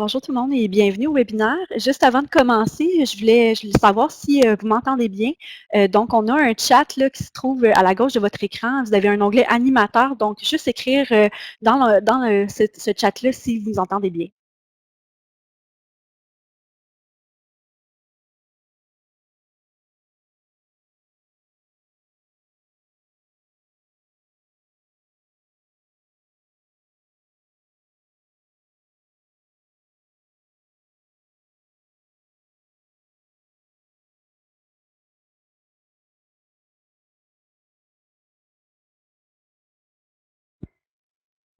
Bonjour tout le monde et bienvenue au webinaire. Juste avant de commencer, je voulais savoir si vous m'entendez bien. Donc, on a un chat là, qui se trouve à la gauche de votre écran. Vous avez un onglet animateur, donc juste écrire ce chat-là si vous entendez bien.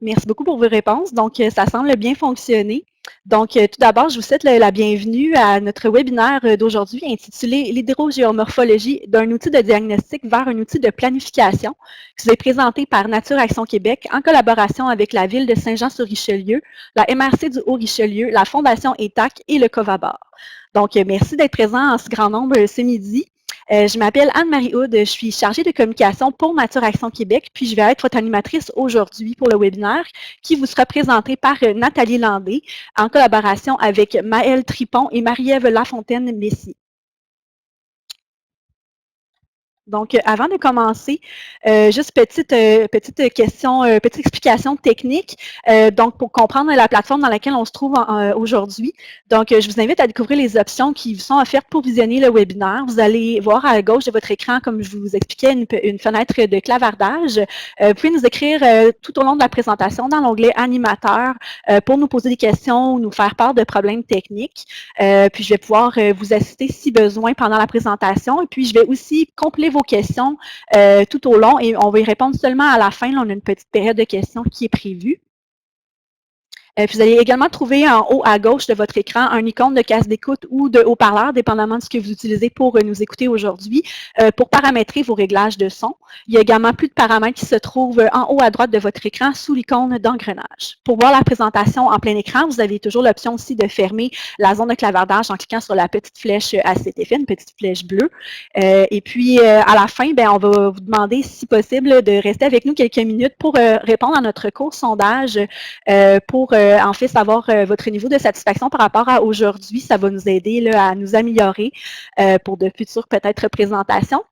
Merci beaucoup pour vos réponses. Donc, ça semble bien fonctionner. Donc, tout d'abord, je vous souhaite la bienvenue à notre webinaire d'aujourd'hui intitulé «L'hydrogéomorphologie d'un outil de diagnostic vers un outil de planification» qui vous est présenté par Nature Action Québec en collaboration avec la Ville de Saint-Jean-sur-Richelieu, la MRC du Haut-Richelieu, la Fondation ETAC et le COVABOR. Donc, merci d'être présent en ce grand nombre ce midi. Je m'appelle Anne-Marie Houde, je suis chargée de communication pour Nature Action Québec, puis je vais être votre animatrice aujourd'hui pour le webinaire qui vous sera présenté par Nathalie Landé en collaboration avec Maëlle Tripon et Marie-Ève Lafontaine-Messier. Donc, avant de commencer, juste petite question, petite explication technique. Donc, pour comprendre la plateforme dans laquelle on se trouve aujourd'hui, donc, je vous invite à découvrir les options qui vous sont offertes pour visionner le webinaire. Vous allez voir à gauche de votre écran, comme je vous expliquais, une fenêtre de clavardage. Vous pouvez nous écrire tout au long de la présentation dans l'onglet animateur pour nous poser des questions ou nous faire part de problèmes techniques. Puis, je vais pouvoir vous assister si besoin pendant la présentation. Et puis, je vais aussi compléter vos questions tout au long et on va y répondre seulement à la fin. Là, on a une petite période de questions qui est prévue. Puis vous allez également trouver en haut à gauche de votre écran un icône de casque d'écoute ou de haut-parleur, dépendamment de ce que vous utilisez pour nous écouter aujourd'hui, pour paramétrer vos réglages de son. Il y a également plus de paramètres qui se trouvent en haut à droite de votre écran sous l'icône d'engrenage. Pour voir la présentation en plein écran, vous avez toujours l'option aussi de fermer la zone de clavardage en cliquant sur la petite flèche à cet effet, une petite flèche bleue. Et puis, à la fin, on va vous demander, si possible, de rester avec nous quelques minutes pour répondre à notre court sondage pour en fait savoir votre niveau de satisfaction par rapport à aujourd'hui. Ça va nous aider là, à nous améliorer pour de futures peut-être présentations.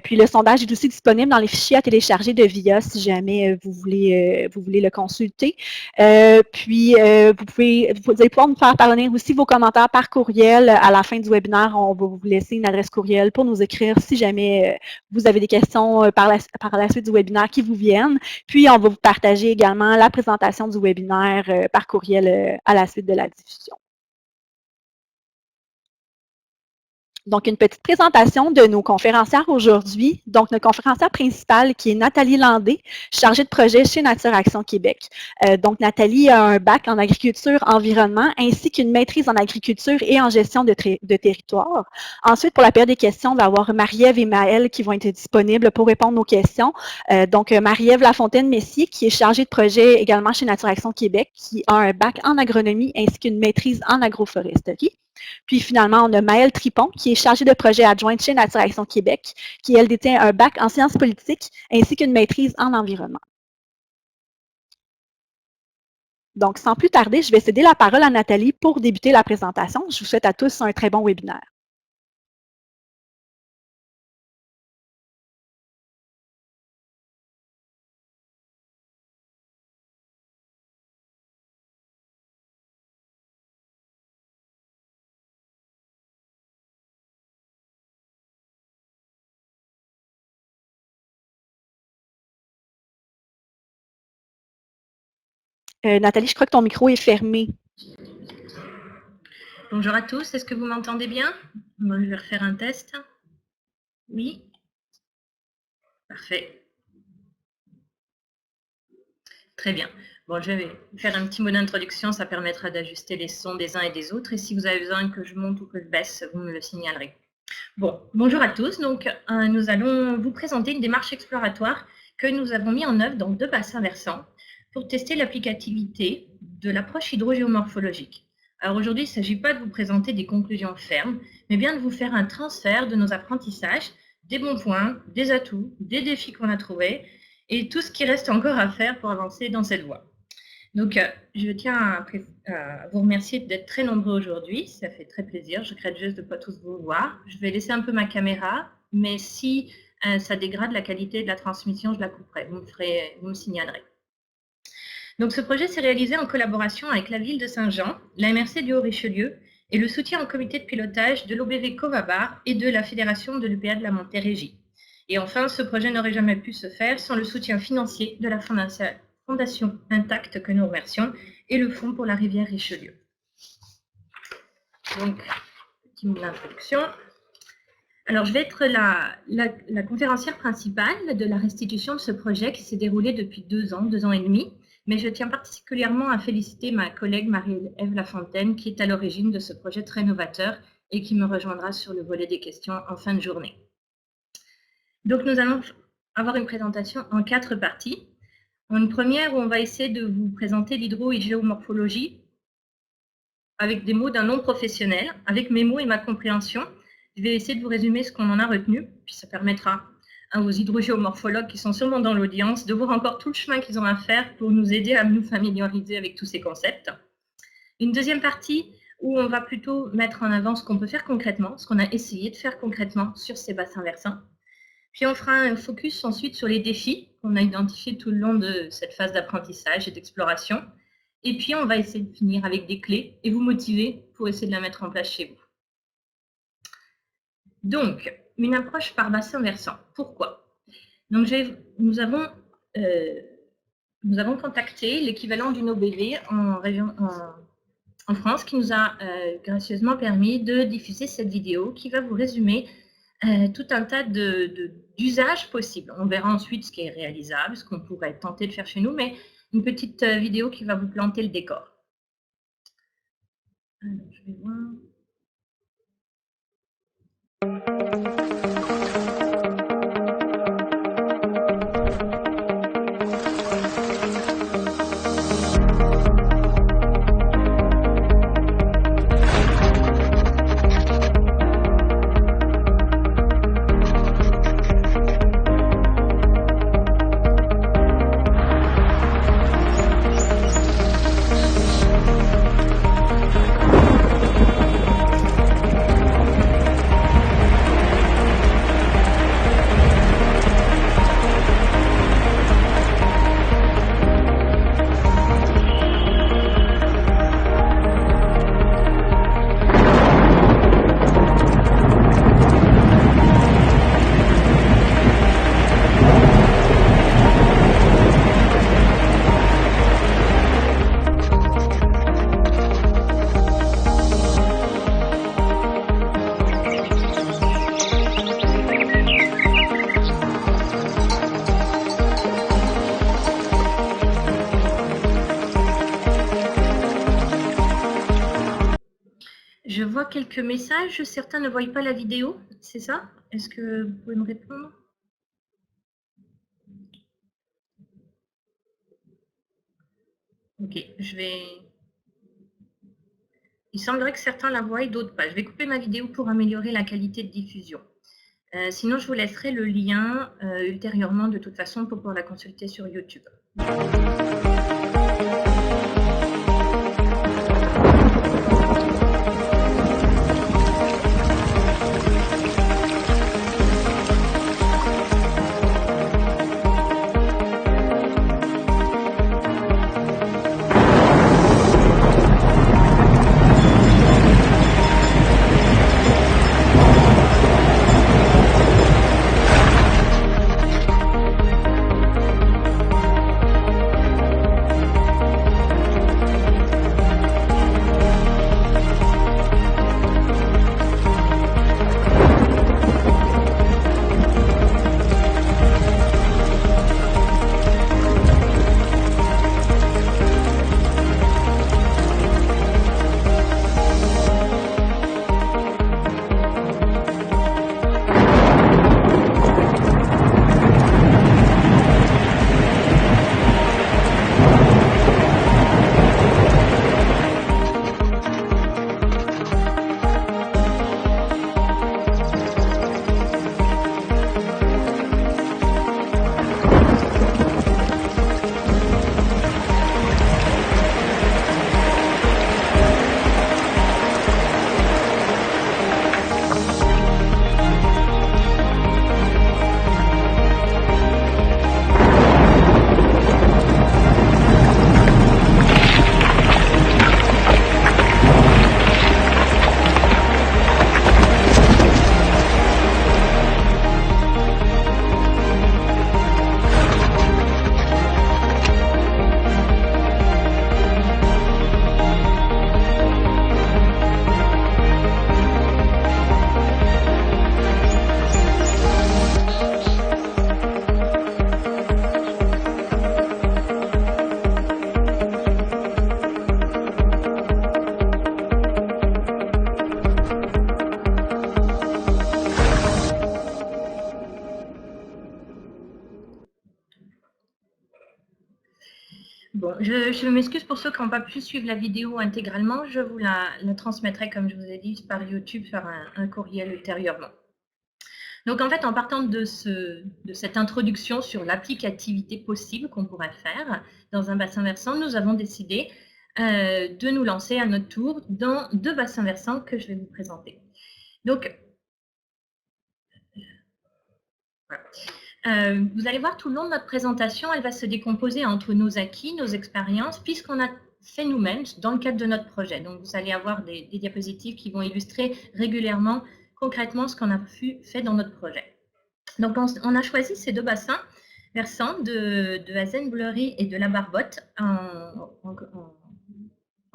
Puis le sondage est aussi disponible dans les fichiers à télécharger de VIA si jamais vous voulez le consulter. Puis vous allez pouvoir nous faire parvenir aussi vos commentaires par courriel. À la fin du webinaire, on va vous laisser une adresse courriel pour nous écrire si jamais vous avez des questions par la suite du webinaire qui vous viennent. Puis on va vous partager également la présentation du webinaire par courriel à la suite de la diffusion. Donc, une petite présentation de nos conférencières aujourd'hui. Donc, notre conférencière principale qui est Nathalie Landé, chargée de projet chez Nature Action Québec. Donc, Nathalie a un bac en agriculture environnement ainsi qu'une maîtrise en agriculture et en gestion de territoire. Ensuite, pour la période des questions, on va avoir Marie-Ève et Maëlle qui vont être disponibles pour répondre aux questions. Donc, Marie-Ève Lafontaine-Messier qui est chargée de projet également chez Nature Action Québec, qui a un bac en agronomie ainsi qu'une maîtrise en agroforesterie. Puis finalement, on a Maëlle Tripon, qui est chargée de projet adjointe chez Nature Action Québec, qui, elle, détient un bac en sciences politiques ainsi qu'une maîtrise en environnement. Donc, sans plus tarder, je vais céder la parole à Nathalie pour débuter la présentation. Je vous souhaite à tous un très bon webinaire. Nathalie, je crois que ton micro est fermé. Bonjour à tous, est-ce que vous m'entendez bien? Moi, je vais refaire un test. Oui? Parfait. Très bien. Bon, je vais faire un petit mot d'introduction, ça permettra d'ajuster les sons des uns et des autres. Et si vous avez besoin que je monte ou que je baisse, vous me le signalerez. Bon, bonjour à tous. Donc, nous allons vous présenter une démarche exploratoire que nous avons mis en œuvre dans 2 bassins versants pour tester l'applicativité de l'approche hydrogéomorphologique. Alors aujourd'hui, il ne s'agit pas de vous présenter des conclusions fermes, mais bien de vous faire un transfert de nos apprentissages, des bons points, des atouts, des défis qu'on a trouvés et tout ce qui reste encore à faire pour avancer dans cette voie. Donc, je tiens à vous remercier d'être très nombreux aujourd'hui. Ça fait très plaisir. Je regrette juste de ne pas tous vous voir. Je vais laisser un peu ma caméra, mais si ça dégrade la qualité de la transmission, je la couperai. Vous me signalerez. Donc, ce projet s'est réalisé en collaboration avec la ville de Saint-Jean, la MRC du Haut-Richelieu et le soutien au comité de pilotage de l'OBV Covabar et de la Fédération de l'UPA de la Montérégie. Et enfin, ce projet n'aurait jamais pu se faire sans le soutien financier de la Fondation Intact, que nous remercions, et le Fonds pour la rivière Richelieu. Donc, petite introduction. Alors, je vais être la conférencière principale de la restitution de ce projet qui s'est déroulé depuis 2 ans et demi. Mais je tiens particulièrement à féliciter ma collègue Marie-Ève Lafontaine, qui est à l'origine de ce projet très novateur et qui me rejoindra sur le volet des questions en fin de journée. Donc, nous allons avoir une présentation en 4 parties. Une première où on va essayer de vous présenter l'hydro- et géomorphologie avec des mots d'un non-professionnel, avec mes mots et ma compréhension. Je vais essayer de vous résumer ce qu'on en a retenu, puis ça permettra aux hydrogéomorphologues qui sont sûrement dans l'audience de voir encore tout le chemin qu'ils ont à faire pour nous aider à nous familiariser avec tous ces concepts. Une deuxième partie où on va plutôt mettre en avant ce qu'on peut faire concrètement, ce qu'on a essayé de faire concrètement sur ces bassins versants. Puis on fera un focus ensuite sur les défis qu'on a identifiés tout le long de cette phase d'apprentissage et d'exploration. Et puis on va essayer de finir avec des clés et vous motiver pour essayer de la mettre en place chez vous. Donc, une approche par bassin versant. Pourquoi? Donc, nous avons contacté l'équivalent d'une OBV en France qui nous a gracieusement permis de diffuser cette vidéo qui va vous résumer tout un tas d'usages possibles. On verra ensuite ce qui est réalisable, ce qu'on pourrait tenter de faire chez nous, mais une petite vidéo qui va vous planter le décor. Alors, je vais voir. Je vois quelques messages, certains ne voient pas la vidéo, c'est ça? Est-ce que vous pouvez me répondre? Ok, il semblerait que certains la voient et d'autres pas. Je vais couper ma vidéo pour améliorer la qualité de diffusion. Sinon, je vous laisserai le lien ultérieurement de toute façon pour pouvoir la consulter sur YouTube. je m'excuse pour ceux qui n'ont pas pu suivre la vidéo intégralement. Je vous la transmettrai, comme je vous ai dit, par YouTube, par un courriel ultérieurement. Donc, en fait, en partant de cette introduction sur l'applicativité possible qu'on pourrait faire dans un bassin versant, nous avons décidé de nous lancer à notre tour dans 2 bassins versants que je vais vous présenter. Donc, voilà. Vous allez voir tout le long de notre présentation, elle va se décomposer entre nos acquis, nos expériences, puisqu'on a fait nous-mêmes dans le cadre de notre projet. Donc, vous allez avoir des diapositives qui vont illustrer régulièrement, concrètement, ce qu'on a fait dans notre projet. Donc, on a choisi ces 2 bassins versants de Hazen-Bleury et de la Barbotte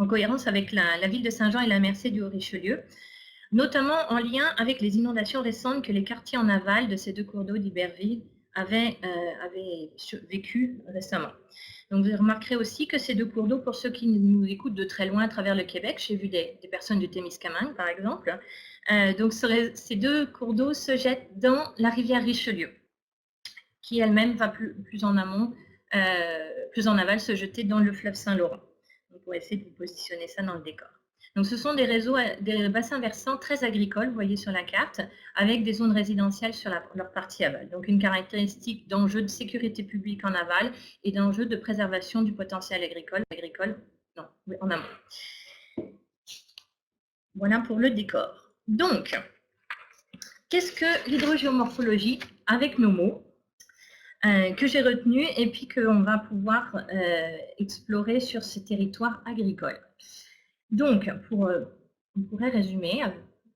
en cohérence avec la ville de Saint-Jean et la Mercey du Haut-Richelieu, notamment en lien avec les inondations récentes que les quartiers en aval de ces 2 cours d'eau d'Iberville avaient vécu récemment. Donc, vous remarquerez aussi que ces 2 cours d'eau, pour ceux qui nous écoutent de très loin à travers le Québec, j'ai vu des personnes du Témiscamingue, par exemple, donc ces 2 cours d'eau se jettent dans la rivière Richelieu, qui elle-même va plus en amont, plus en aval, se jeter dans le fleuve Saint-Laurent. On pourrait essayer de vous positionner ça dans le décor. Donc, ce sont des bassins versants très agricoles, vous voyez sur la carte, avec des zones résidentielles sur leur partie aval. Donc, une caractéristique d'enjeu de sécurité publique en aval et d'enjeu de préservation du potentiel agricole en amont. Voilà pour le décor. Donc, qu'est-ce que l'hydrogéomorphologie avec nos mots que j'ai retenu et puis qu'on va pouvoir explorer sur ces territoires agricoles. Donc, on pourrait résumer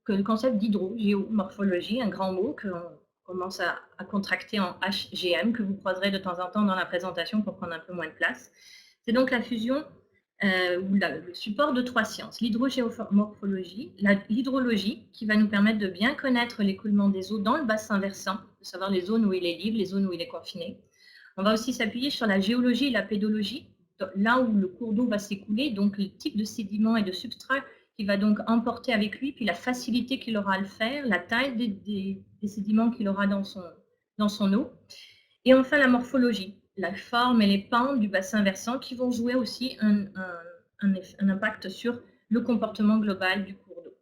que le concept d'hydrogéomorphologie, un grand mot qu'on commence à contracter en HGM, que vous croiserez de temps en temps dans la présentation pour prendre un peu moins de place, c'est donc la fusion ou le support de 3 sciences. L'hydrogéomorphologie, l'hydrologie, qui va nous permettre de bien connaître l'écoulement des eaux dans le bassin versant, de savoir les zones où il est libre, les zones où il est confiné. On va aussi s'appuyer sur la géologie et la pédologie, là où le cours d'eau va s'écouler, donc le type de sédiments et de substrat qu'il va donc emporter avec lui, puis la facilité qu'il aura à le faire, la taille des sédiments qu'il aura dans son eau. Et enfin, la morphologie, la forme et les pentes du bassin versant qui vont jouer aussi un impact sur le comportement global du cours d'eau.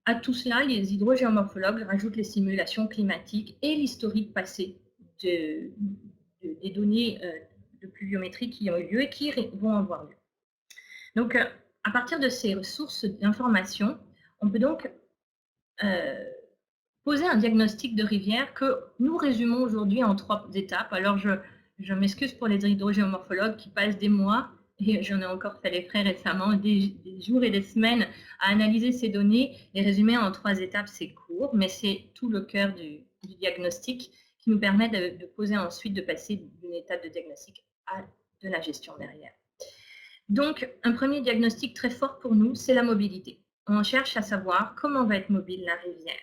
À tout cela, les hydrogéomorphologues rajoutent les simulations climatiques et l'historique passé des données de pluviométrie qui ont eu lieu et qui vont avoir lieu. Donc, à partir de ces ressources d'information, on peut donc poser un diagnostic de rivière que nous résumons aujourd'hui en 3 étapes. Alors, je m'excuse pour les hydrogéomorphologues qui passent des mois, et j'en ai encore fait les frais récemment, des jours et des semaines à analyser ces données. Les résumer en 3 étapes, c'est court, mais c'est tout le cœur du diagnostic qui nous permet de poser ensuite, de passer d'une étape de diagnostic à de la gestion derrière. Donc, un premier diagnostic très fort pour nous, c'est la mobilité. On cherche à savoir comment va être mobile la rivière.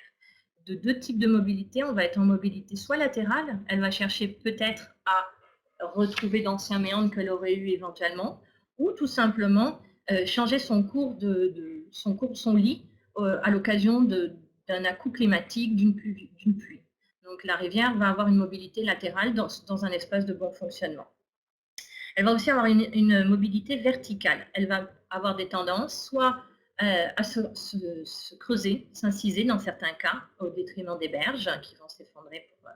De 2 types de mobilité, on va être en mobilité soit latérale, elle va chercher peut-être à retrouver d'anciens méandres qu'elle aurait eu éventuellement, ou tout simplement changer son cours son lit à l'occasion d'un à-coup climatique, d'une pluie. Donc la rivière va avoir une mobilité latérale dans un espace de bon fonctionnement. Elle va aussi avoir une mobilité verticale. Elle va avoir des tendances soit à se creuser, s'inciser dans certains cas, au détriment des berges qui vont s'effondrer pour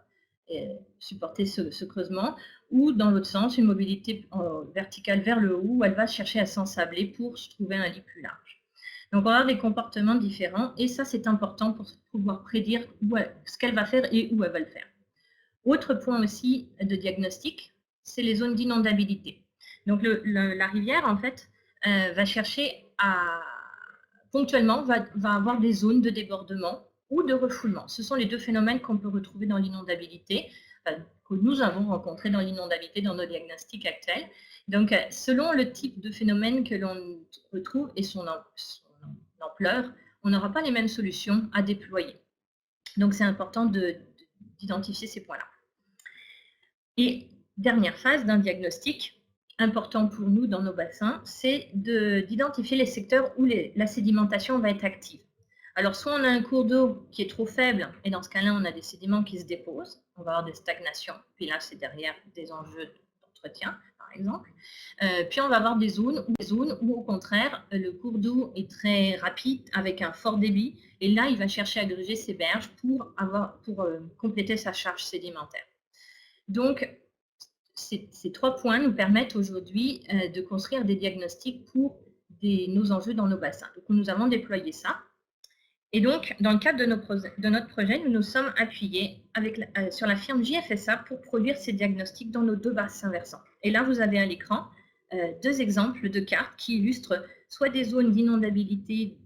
supporter ce creusement, ou dans l'autre sens, une mobilité verticale vers le haut, où elle va chercher à s'ensabler pour se trouver un lit plus large. Donc, on va avoir des comportements différents, et ça, c'est important pour pouvoir prédire ce qu'elle va faire et où elle va le faire. Autre point aussi de diagnostic, c'est les zones d'inondabilité. Donc, la rivière, en fait, va chercher ponctuellement, va avoir des zones de débordement ou de refoulement. Ce sont les 2 phénomènes qu'on peut retrouver dans l'inondabilité, que nous avons rencontrés dans l'inondabilité dans nos diagnostics actuels. Donc, selon le type de phénomène que l'on retrouve et son ampleur, on n'aura pas les mêmes solutions à déployer. Donc, c'est important d'identifier ces points-là. Et dernière phase d'un diagnostic important pour nous dans nos bassins, c'est d'identifier les secteurs où la sédimentation va être active. Alors, soit on a un cours d'eau qui est trop faible, et dans ce cas-là, on a des sédiments qui se déposent, on va avoir des stagnations, puis là, c'est derrière des enjeux d'entretien, par exemple. Puis on va avoir des zones où au contraire, le cours d'eau est très rapide avec un fort débit. Et là, il va chercher à gruger ses berges pour compléter sa charge sédimentaire. Donc, ces 3 points nous permettent aujourd'hui de construire des diagnostics pour nos enjeux dans nos bassins. Donc, nous avons déployé ça. Et donc, dans le cadre de notre projet, nous nous sommes appuyés sur la firme JFSA pour produire ces diagnostics dans nos 2 bassins versants. Et là, vous avez à l'écran 2 exemples de cartes qui illustrent soit des zones d'inondabilité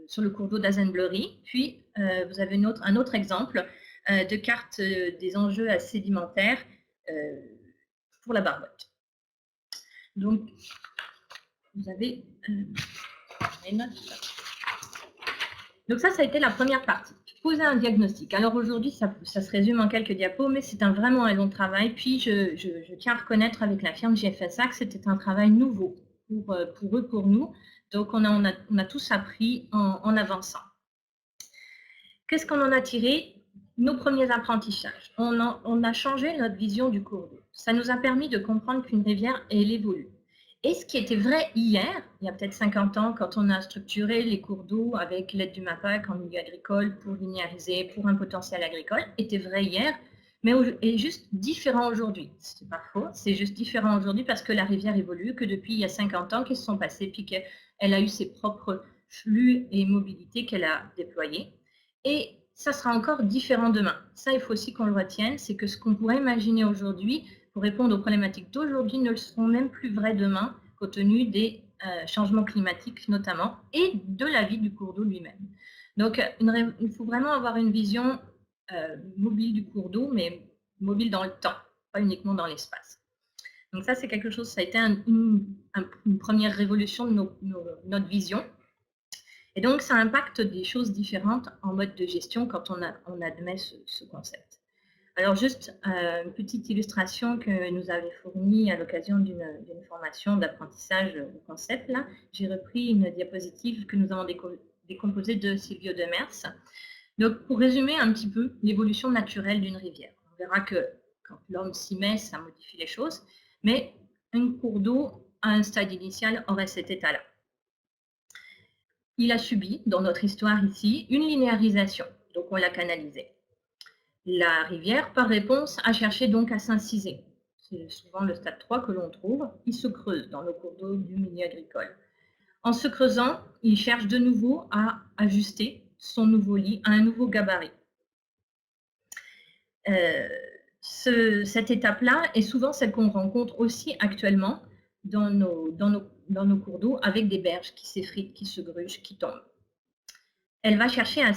sur le cours d'eau d'Azenbleury, puis vous avez un autre exemple de carte des enjeux sédimentaires pour la Barbotte. Donc, vous avez les notes. Donc ça a été la première partie. Poser un diagnostic. Alors aujourd'hui, ça se résume en quelques diapos, mais c'est vraiment un long travail. Puis je tiens à reconnaître avec la firme JFSA que c'était un travail nouveau pour eux, pour nous. Donc on a tous appris en avançant. Qu'est-ce qu'on en a tiré? Nos premiers apprentissages. On a changé notre vision du cours d'eau. Ça nous a permis de comprendre qu'une rivière, elle évolue. Et ce qui était vrai hier, il y a peut-être 50 ans, quand on a structuré les cours d'eau avec l'aide du MAPAC en milieu agricole pour linéariser, pour un potentiel agricole, était vrai hier, mais est juste différent aujourd'hui. C'est pas faux, c'est juste différent aujourd'hui parce que la rivière évolue, que depuis il y a 50 ans qu'ils se sont passés, puis qu'elle a eu ses propres flux et mobilités qu'elle a déployés. Et ça sera encore différent demain. Ça, il faut aussi qu'on le retienne, c'est que ce qu'on pourrait imaginer aujourd'hui pour répondre aux problématiques d'aujourd'hui ne le seront même plus vraies demain, compte tenu des changements climatiques notamment, et de la vie du cours d'eau lui-même. Donc, il faut vraiment avoir une vision mobile du cours d'eau, mais mobile dans le temps, pas uniquement dans l'espace. Donc ça, c'est quelque chose, ça a été une première révolution de notre vision. Et donc, ça impacte des choses différentes en mode de gestion quand on admet ce concept. Alors, juste une petite illustration que nous avait fournie à l'occasion d'une formation d'apprentissage du concept. Là, j'ai repris une diapositive que nous avons décomposée de Silvio Demers. Donc, pour résumer un petit peu l'évolution naturelle d'une rivière. On verra que quand l'homme s'y met, ça modifie les choses, mais un cours d'eau à un stade initial aurait cet état-là. Il a subi, dans notre histoire ici, une linéarisation, donc on l'a canalisé. La rivière, par réponse, a cherché donc à s'inciser. C'est souvent le stade 3 que l'on trouve. Il se creuse dans le cours d'eau du milieu agricole. En se creusant, il cherche de nouveau à ajuster son nouveau lit à un nouveau gabarit. Cette étape-là est souvent celle qu'on rencontre aussi actuellement dans nos cours d'eau avec des berges qui s'effritent, qui se grugent, qui tombent. Elle va chercher à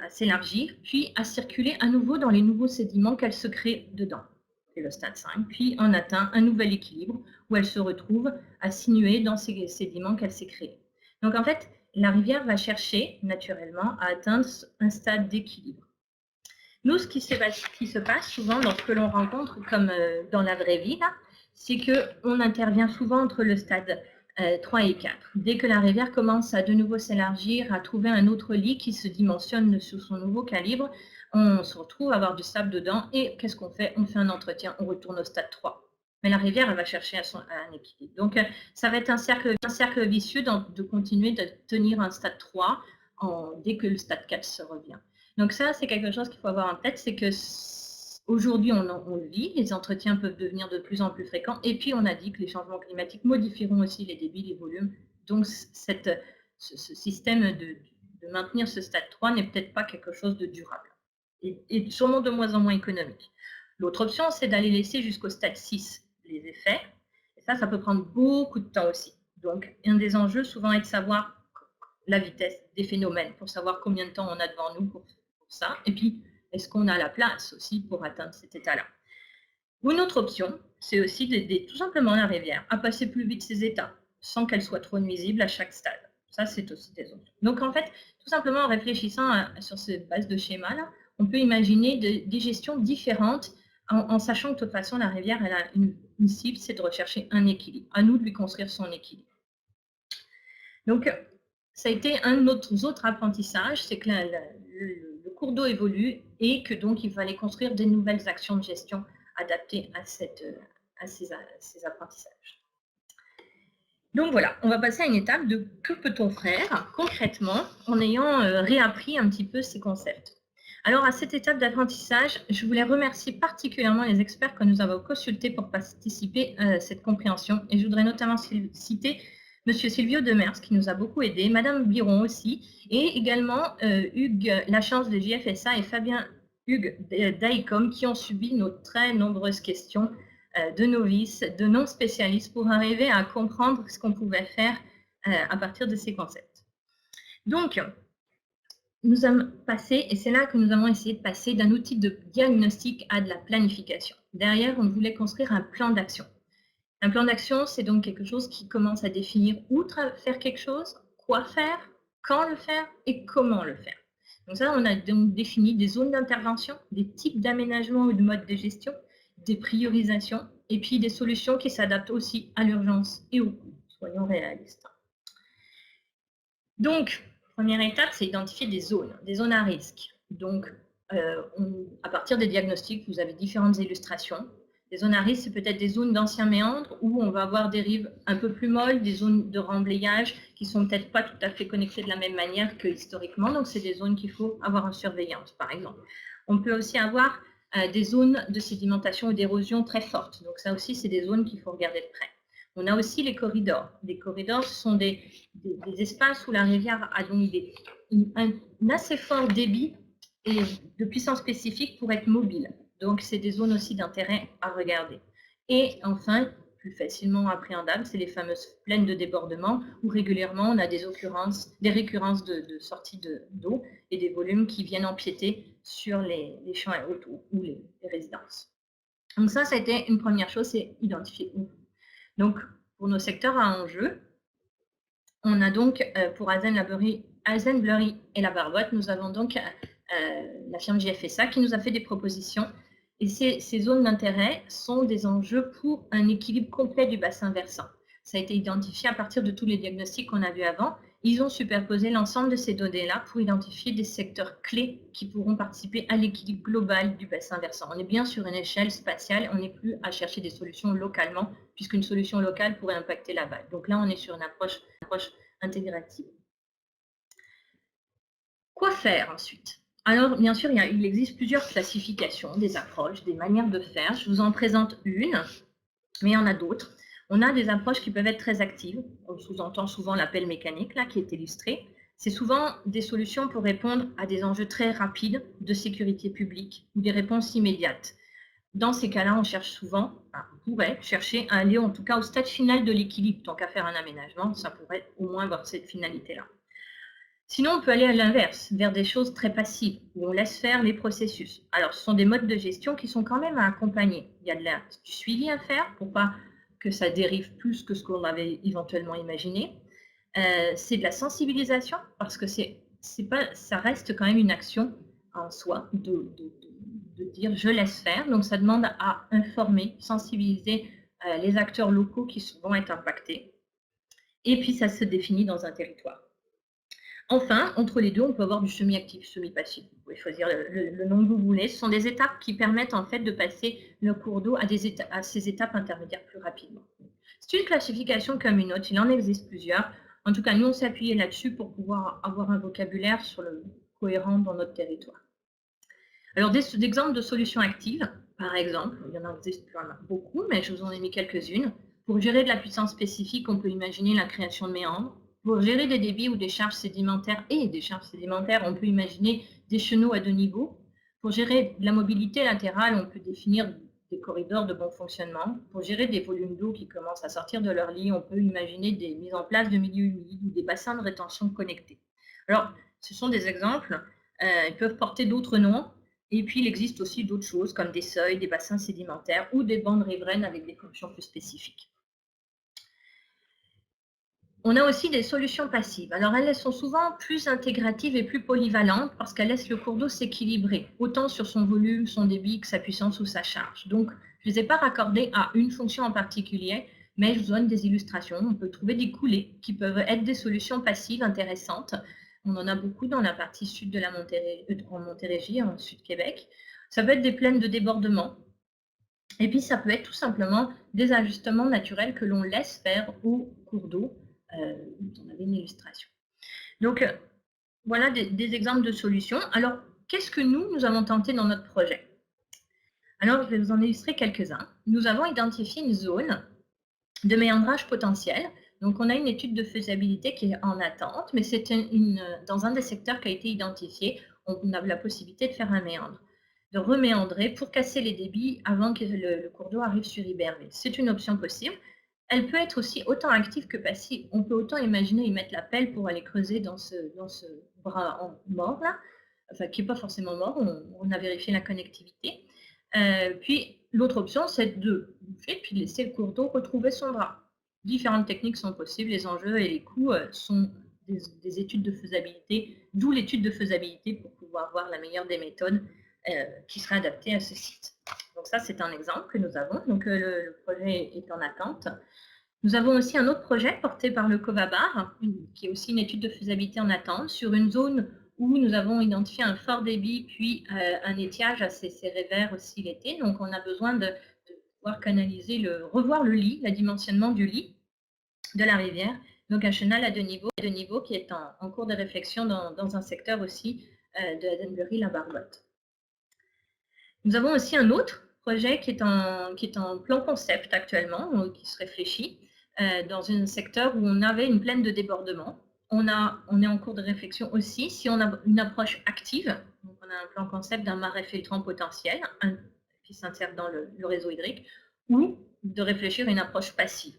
s'élargir, puis à circuler à nouveau dans les nouveaux sédiments qu'elle se crée dedans. C'est le stade 5. Puis on atteint un nouvel équilibre où elle se retrouve à sinuer dans ces sédiments qu'elle s'est créés. Donc en fait, la rivière va chercher naturellement à atteindre un stade d'équilibre. Nous, ce qui se passe souvent dans ce que l'on rencontre, comme dans la vraie vie, c'est qu'on intervient souvent entre le stade 3 et 4. Dès que la rivière commence à de nouveau s'élargir, à trouver un autre lit qui se dimensionne sous son nouveau calibre, on se retrouve à avoir du sable dedans et qu'est-ce qu'on fait? On fait un entretien, on retourne au stade 3. Mais la rivière, elle va chercher un équilibre. Donc, ça va être un cercle vicieux de continuer de tenir un stade 3 dès que le stade 4 se revient. Donc ça, c'est quelque chose qu'il faut avoir en tête, c'est que aujourd'hui, on le vit, les entretiens peuvent devenir de plus en plus fréquents, et puis on a dit que les changements climatiques modifieront aussi les débits, les volumes. Donc ce système de maintenir ce stade 3 n'est peut-être pas quelque chose de durable, et sûrement de moins en moins économique. L'autre option, c'est d'aller laisser jusqu'au stade 6 les effets, et ça peut prendre beaucoup de temps aussi. Donc un des enjeux souvent est de savoir la vitesse des phénomènes, pour savoir combien de temps on a devant nous pour ça, et puis est-ce qu'on a la place aussi pour atteindre cet état-là. Une autre option, c'est aussi d'aider tout simplement la rivière à passer plus vite ses états, sans qu'elle soit trop nuisible à chaque stade. Ça, c'est aussi des options. Donc, en fait, tout simplement en réfléchissant sur cette base de schéma-là, on peut imaginer des gestions différentes en sachant que de toute façon, la rivière, elle a une cible, c'est de rechercher un équilibre. À nous de lui construire son équilibre. Donc, ça a été un de nos autres apprentissages, c'est que le cours d'eau évolue et que donc il fallait construire des nouvelles actions de gestion adaptées à à ces apprentissages. Donc voilà, on va passer à une étape de que peut-on faire concrètement en ayant réappris un petit peu ces concepts. Alors à cette étape d'apprentissage, je voulais remercier particulièrement les experts que nous avons consultés pour participer à cette compréhension et je voudrais notamment citer Monsieur Silvio Demers qui nous a beaucoup aidé, Madame Biron aussi et également Hugues Lachance de JFSA et Fabien Hugues d'AICOM qui ont subi nos très nombreuses questions de novices, de non-spécialistes pour arriver à comprendre ce qu'on pouvait faire à partir de ces concepts. Donc, nous avons passé, et c'est là que nous avons essayé de passer d'un outil de diagnostic à de la planification. Derrière, on voulait construire un plan d'action. Un plan d'action, c'est donc quelque chose qui commence à définir où faire quelque chose, quoi faire, quand le faire et comment le faire. Donc ça, on a donc défini des zones d'intervention, des types d'aménagement ou de modes de gestion, des priorisations et puis des solutions qui s'adaptent aussi à l'urgence et au coût. Soyons réalistes. Donc, première étape, c'est identifier des zones à risque. Donc, à partir des diagnostics, vous avez différentes illustrations. Les zones à risque, c'est peut-être des zones d'anciens méandres où on va avoir des rives un peu plus molles, des zones de remblayage qui sont peut-être pas tout à fait connectées de la même manière que historiquement. Donc, c'est des zones qu'il faut avoir en surveillance, par exemple. On peut aussi avoir des zones de sédimentation ou d'érosion très fortes. Donc, ça aussi, c'est des zones qu'il faut regarder de près. On a aussi les corridors. Les corridors, ce sont des espaces où la rivière a donc un assez fort débit et de puissance spécifique pour être mobile. Donc, c'est des zones aussi d'intérêt à regarder. Et enfin, plus facilement appréhendable, c'est les fameuses plaines de débordement où régulièrement on a des récurrences de sortie d'eau et des volumes qui viennent empiéter sur les champs autour ou les résidences. Donc ça a été une première chose, c'est identifier où. Donc, pour nos secteurs à enjeu, on a donc pour Azen-Bleury et la Barlotte, nous avons donc la firme JFSA qui nous a fait des propositions. Et ces zones d'intérêt sont des enjeux pour un équilibre complet du bassin versant. Ça a été identifié à partir de tous les diagnostics qu'on a vus avant. Ils ont superposé l'ensemble de ces données-là pour identifier des secteurs clés qui pourront participer à l'équilibre global du bassin versant. On est bien sur une échelle spatiale, on n'est plus à chercher des solutions localement, puisqu'une solution locale pourrait impacter la balle. Donc là, on est sur une approche intégrative. Quoi faire ensuite? Alors, bien sûr, il existe plusieurs classifications, des approches, des manières de faire. Je vous en présente une, mais il y en a d'autres. On a des approches qui peuvent être très actives. On sous-entend souvent l'appel mécanique, là, qui est illustré. C'est souvent des solutions pour répondre à des enjeux très rapides de sécurité publique ou des réponses immédiates. Dans ces cas-là, on pourrait chercher à aller en tout cas au stade final de l'équilibre. Tant qu'à faire un aménagement, ça pourrait au moins avoir cette finalité-là. Sinon, on peut aller à l'inverse, vers des choses très passives, où on laisse faire les processus. Alors, ce sont des modes de gestion qui sont quand même à accompagner. Il y a du suivi à faire pour pas que ça dérive plus que ce qu'on avait éventuellement imaginé. C'est de la sensibilisation, parce que ça reste quand même une action en soi de dire je laisse faire. Donc, ça demande à informer, sensibiliser les acteurs locaux qui vont être impactés. Et puis, ça se définit dans un territoire. Enfin, entre les deux, on peut avoir du semi-actif, semi-passif. Vous pouvez choisir le nom que vous voulez. Ce sont des étapes qui permettent en fait de passer le cours d'eau à ces étapes intermédiaires plus rapidement. C'est une classification comme une autre, il en existe plusieurs. En tout cas, nous, on s'est appuyé là-dessus pour pouvoir avoir un vocabulaire cohérent dans notre territoire. Alors, des exemples de solutions actives, par exemple, il y en a beaucoup, mais je vous en ai mis quelques-unes. Pour gérer de la puissance spécifique, on peut imaginer la création de méandres. Pour gérer des débits ou des charges sédimentaires on peut imaginer des chenaux à 2 niveaux. Pour gérer de la mobilité latérale, on peut définir des corridors de bon fonctionnement. Pour gérer des volumes d'eau qui commencent à sortir de leur lit, on peut imaginer des mises en place de milieux humides ou des bassins de rétention connectés. Alors, ce sont des exemples. Ils peuvent porter d'autres noms. Et puis, il existe aussi d'autres choses comme des seuils, des bassins sédimentaires ou des bandes riveraines avec des fonctions plus spécifiques. On a aussi des solutions passives. Alors, elles sont souvent plus intégratives et plus polyvalentes parce qu'elles laissent le cours d'eau s'équilibrer, autant sur son volume, son débit que sa puissance ou sa charge. Donc, je ne les ai pas raccordées à une fonction en particulier, mais je vous donne des illustrations. On peut trouver des coulées qui peuvent être des solutions passives intéressantes. On en a beaucoup dans la partie sud de en Montérégie, en sud Québec. Ça peut être des plaines de débordement. Et puis, ça peut être tout simplement des ajustements naturels que l'on laisse faire au cours d'eau. On avait une illustration. Donc, voilà des exemples de solutions. Alors, qu'est-ce que nous avons tenté dans notre projet? Alors, je vais vous en illustrer quelques-uns. Nous avons identifié une zone de méandrage potentiel. Donc, on a une étude de faisabilité qui est en attente, mais c'est dans un des secteurs qui a été identifié, on a la possibilité de faire un méandre, de reméandrer pour casser les débits avant que le cours d'eau arrive sur Iberville. C'est une option possible. Elle peut être aussi autant active que passive. On peut autant imaginer y mettre la pelle pour aller creuser dans ce bras mort, là, enfin qui n'est pas forcément mort, on a vérifié la connectivité. Puis l'autre option, c'est de boucher puis de laisser le cours d'eau retrouver son bras. Différentes techniques sont possibles, les enjeux et les coûts sont des études de faisabilité, d'où l'étude de faisabilité pour pouvoir voir la meilleure des méthodes qui sera adaptée à ce site. Donc ça, c'est un exemple que nous avons. Donc le projet est en attente. Nous avons aussi un autre projet porté par le Covabar, qui est aussi une étude de faisabilité en attente, sur une zone où nous avons identifié un fort débit, puis un étiage assez sévère aussi l'été. Donc, on a besoin de pouvoir canaliser, revoir le lit, le dimensionnement du lit de la rivière. Donc, un chenal à 2 niveaux qui est en cours de réflexion dans un secteur aussi de Denbury-la-Barbotte. Nous avons aussi un autre projet qui est en plan concept actuellement, qui se réfléchit, dans un secteur où on avait une plaine de débordement. On est en cours de réflexion aussi si on a une approche active. Donc on a un plan concept d'un marais filtrant potentiel qui s'insère dans le réseau hydrique, ou de réfléchir à une approche passive.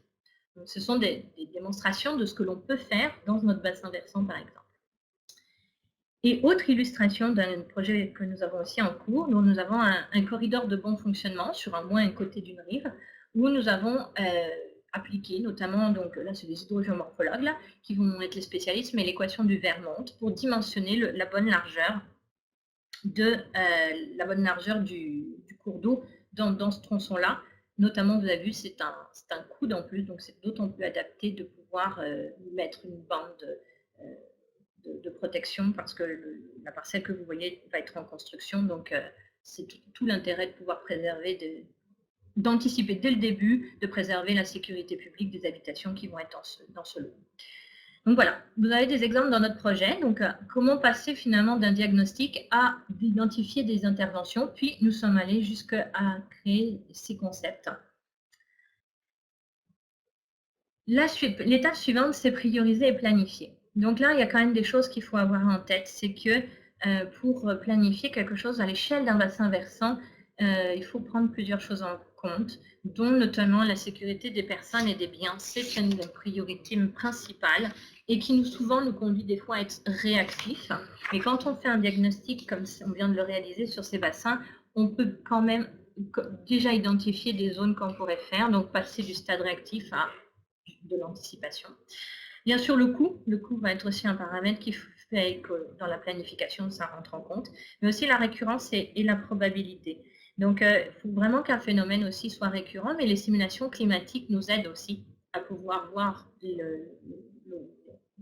Donc, ce sont des démonstrations de ce que l'on peut faire dans notre bassin versant, par exemple. Et autre illustration d'un projet que nous avons aussi en cours, dont nous avons un corridor de bon fonctionnement sur un côté d'une rive, où nous avons appliqué notamment, donc là c'est des hydrogéomorphologues là, qui vont être les spécialistes, mais l'équation du Vermont pour dimensionner la bonne largeur du cours d'eau dans ce tronçon-là. Notamment, vous avez vu, c'est un coude en plus, donc c'est d'autant plus adapté de pouvoir mettre une bande de protection parce que la parcelle que vous voyez va être en construction. Donc, c'est tout l'intérêt de pouvoir préserver, d'anticiper dès le début, de préserver la sécurité publique des habitations qui vont être dans ce lot. Donc voilà, vous avez des exemples dans notre projet. Donc, comment passer finalement d'un diagnostic à d'identifier des interventions, puis nous sommes allés jusqu'à créer ces concepts. L'étape suivante, c'est prioriser et planifier. Donc là, il y a quand même des choses qu'il faut avoir en tête. C'est que pour planifier quelque chose à l'échelle d'un bassin versant, il faut prendre plusieurs choses en compte, dont notamment la sécurité des personnes et des biens. C'est une priorité principale et qui souvent nous conduit des fois à être réactifs. Mais quand on fait un diagnostic comme on vient de le réaliser sur ces bassins, on peut quand même déjà identifier des zones qu'on pourrait faire, donc passer du stade réactif à de l'anticipation. Bien sûr, le coût va être aussi un paramètre qui fait que dans la planification, ça rentre en compte, mais aussi la récurrence et la probabilité. Donc, il faut vraiment qu'un phénomène aussi soit récurrent, mais les simulations climatiques nous aident aussi à pouvoir voir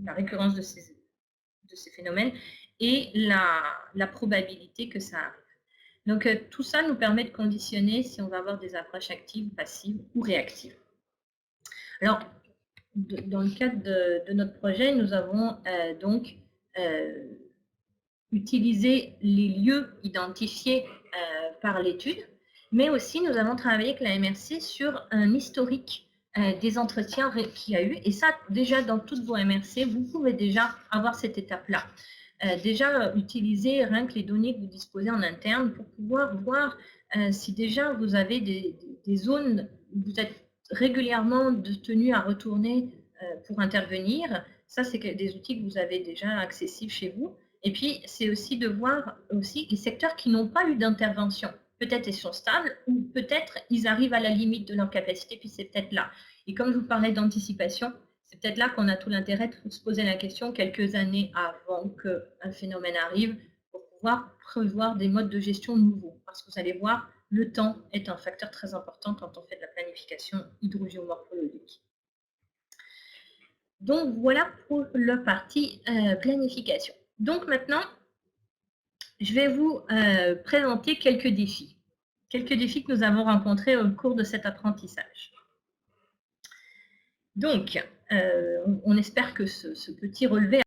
la récurrence de ces phénomènes et la probabilité que ça arrive. Donc, tout ça nous permet de conditionner si on va avoir des approches actives, passives ou réactives. Alors, dans le cadre de notre projet, nous avons donc utilisé les lieux identifiés par l'étude, mais aussi nous avons travaillé avec la MRC sur un historique des entretiens qu'il y a eu. Et ça, déjà, dans toutes vos MRC, vous pouvez déjà avoir cette étape-là. Déjà, utiliser rien que les données que vous disposez en interne pour pouvoir voir si déjà vous avez des zones où vous êtes régulièrement tenus à retourner pour intervenir. Ça, c'est des outils que vous avez déjà accessibles chez vous. Et puis, c'est aussi de voir aussi les secteurs qui n'ont pas eu d'intervention. Peut-être ils sont stables ou peut-être ils arrivent à la limite de leur capacité, puis c'est peut-être là. Et comme je vous parlais d'anticipation, c'est peut-être là qu'on a tout l'intérêt de se poser la question quelques années avant qu'un phénomène arrive pour pouvoir prévoir des modes de gestion nouveaux. Parce que vous allez voir, le temps est un facteur très important quand on fait de la planification hydrogéomorphologique. Donc, voilà pour la partie planification. Donc, maintenant, je vais vous présenter quelques défis. quelques défis que nous avons rencontrés au cours de cet apprentissage. Donc, on espère que ce petit relevé,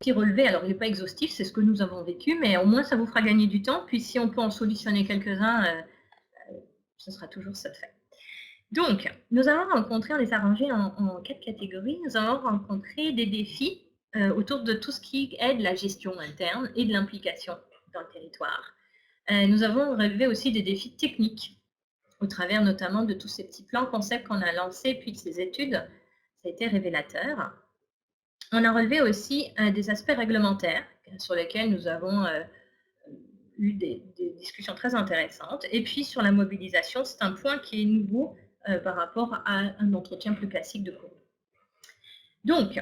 alors il n'est pas exhaustif, c'est ce que nous avons vécu, mais au moins ça vous fera gagner du temps, puis si on peut en solutionner quelques-uns, ce sera toujours ça de fait. Donc, nous avons rencontré, on les a rangés en 4 catégories, nous avons rencontré des défis autour de tout ce qui aide la gestion interne et de l'implication dans le territoire. Nous avons relevé aussi des défis techniques, au travers notamment de tous ces petits plans concepts qu'on a lancés, puis de ces études, ça a été révélateur. On a relevé aussi des aspects réglementaires sur lesquels nous avons eu des discussions très intéressantes. Et puis sur la mobilisation, c'est un point qui est nouveau par rapport à un entretien plus classique de cours. Donc,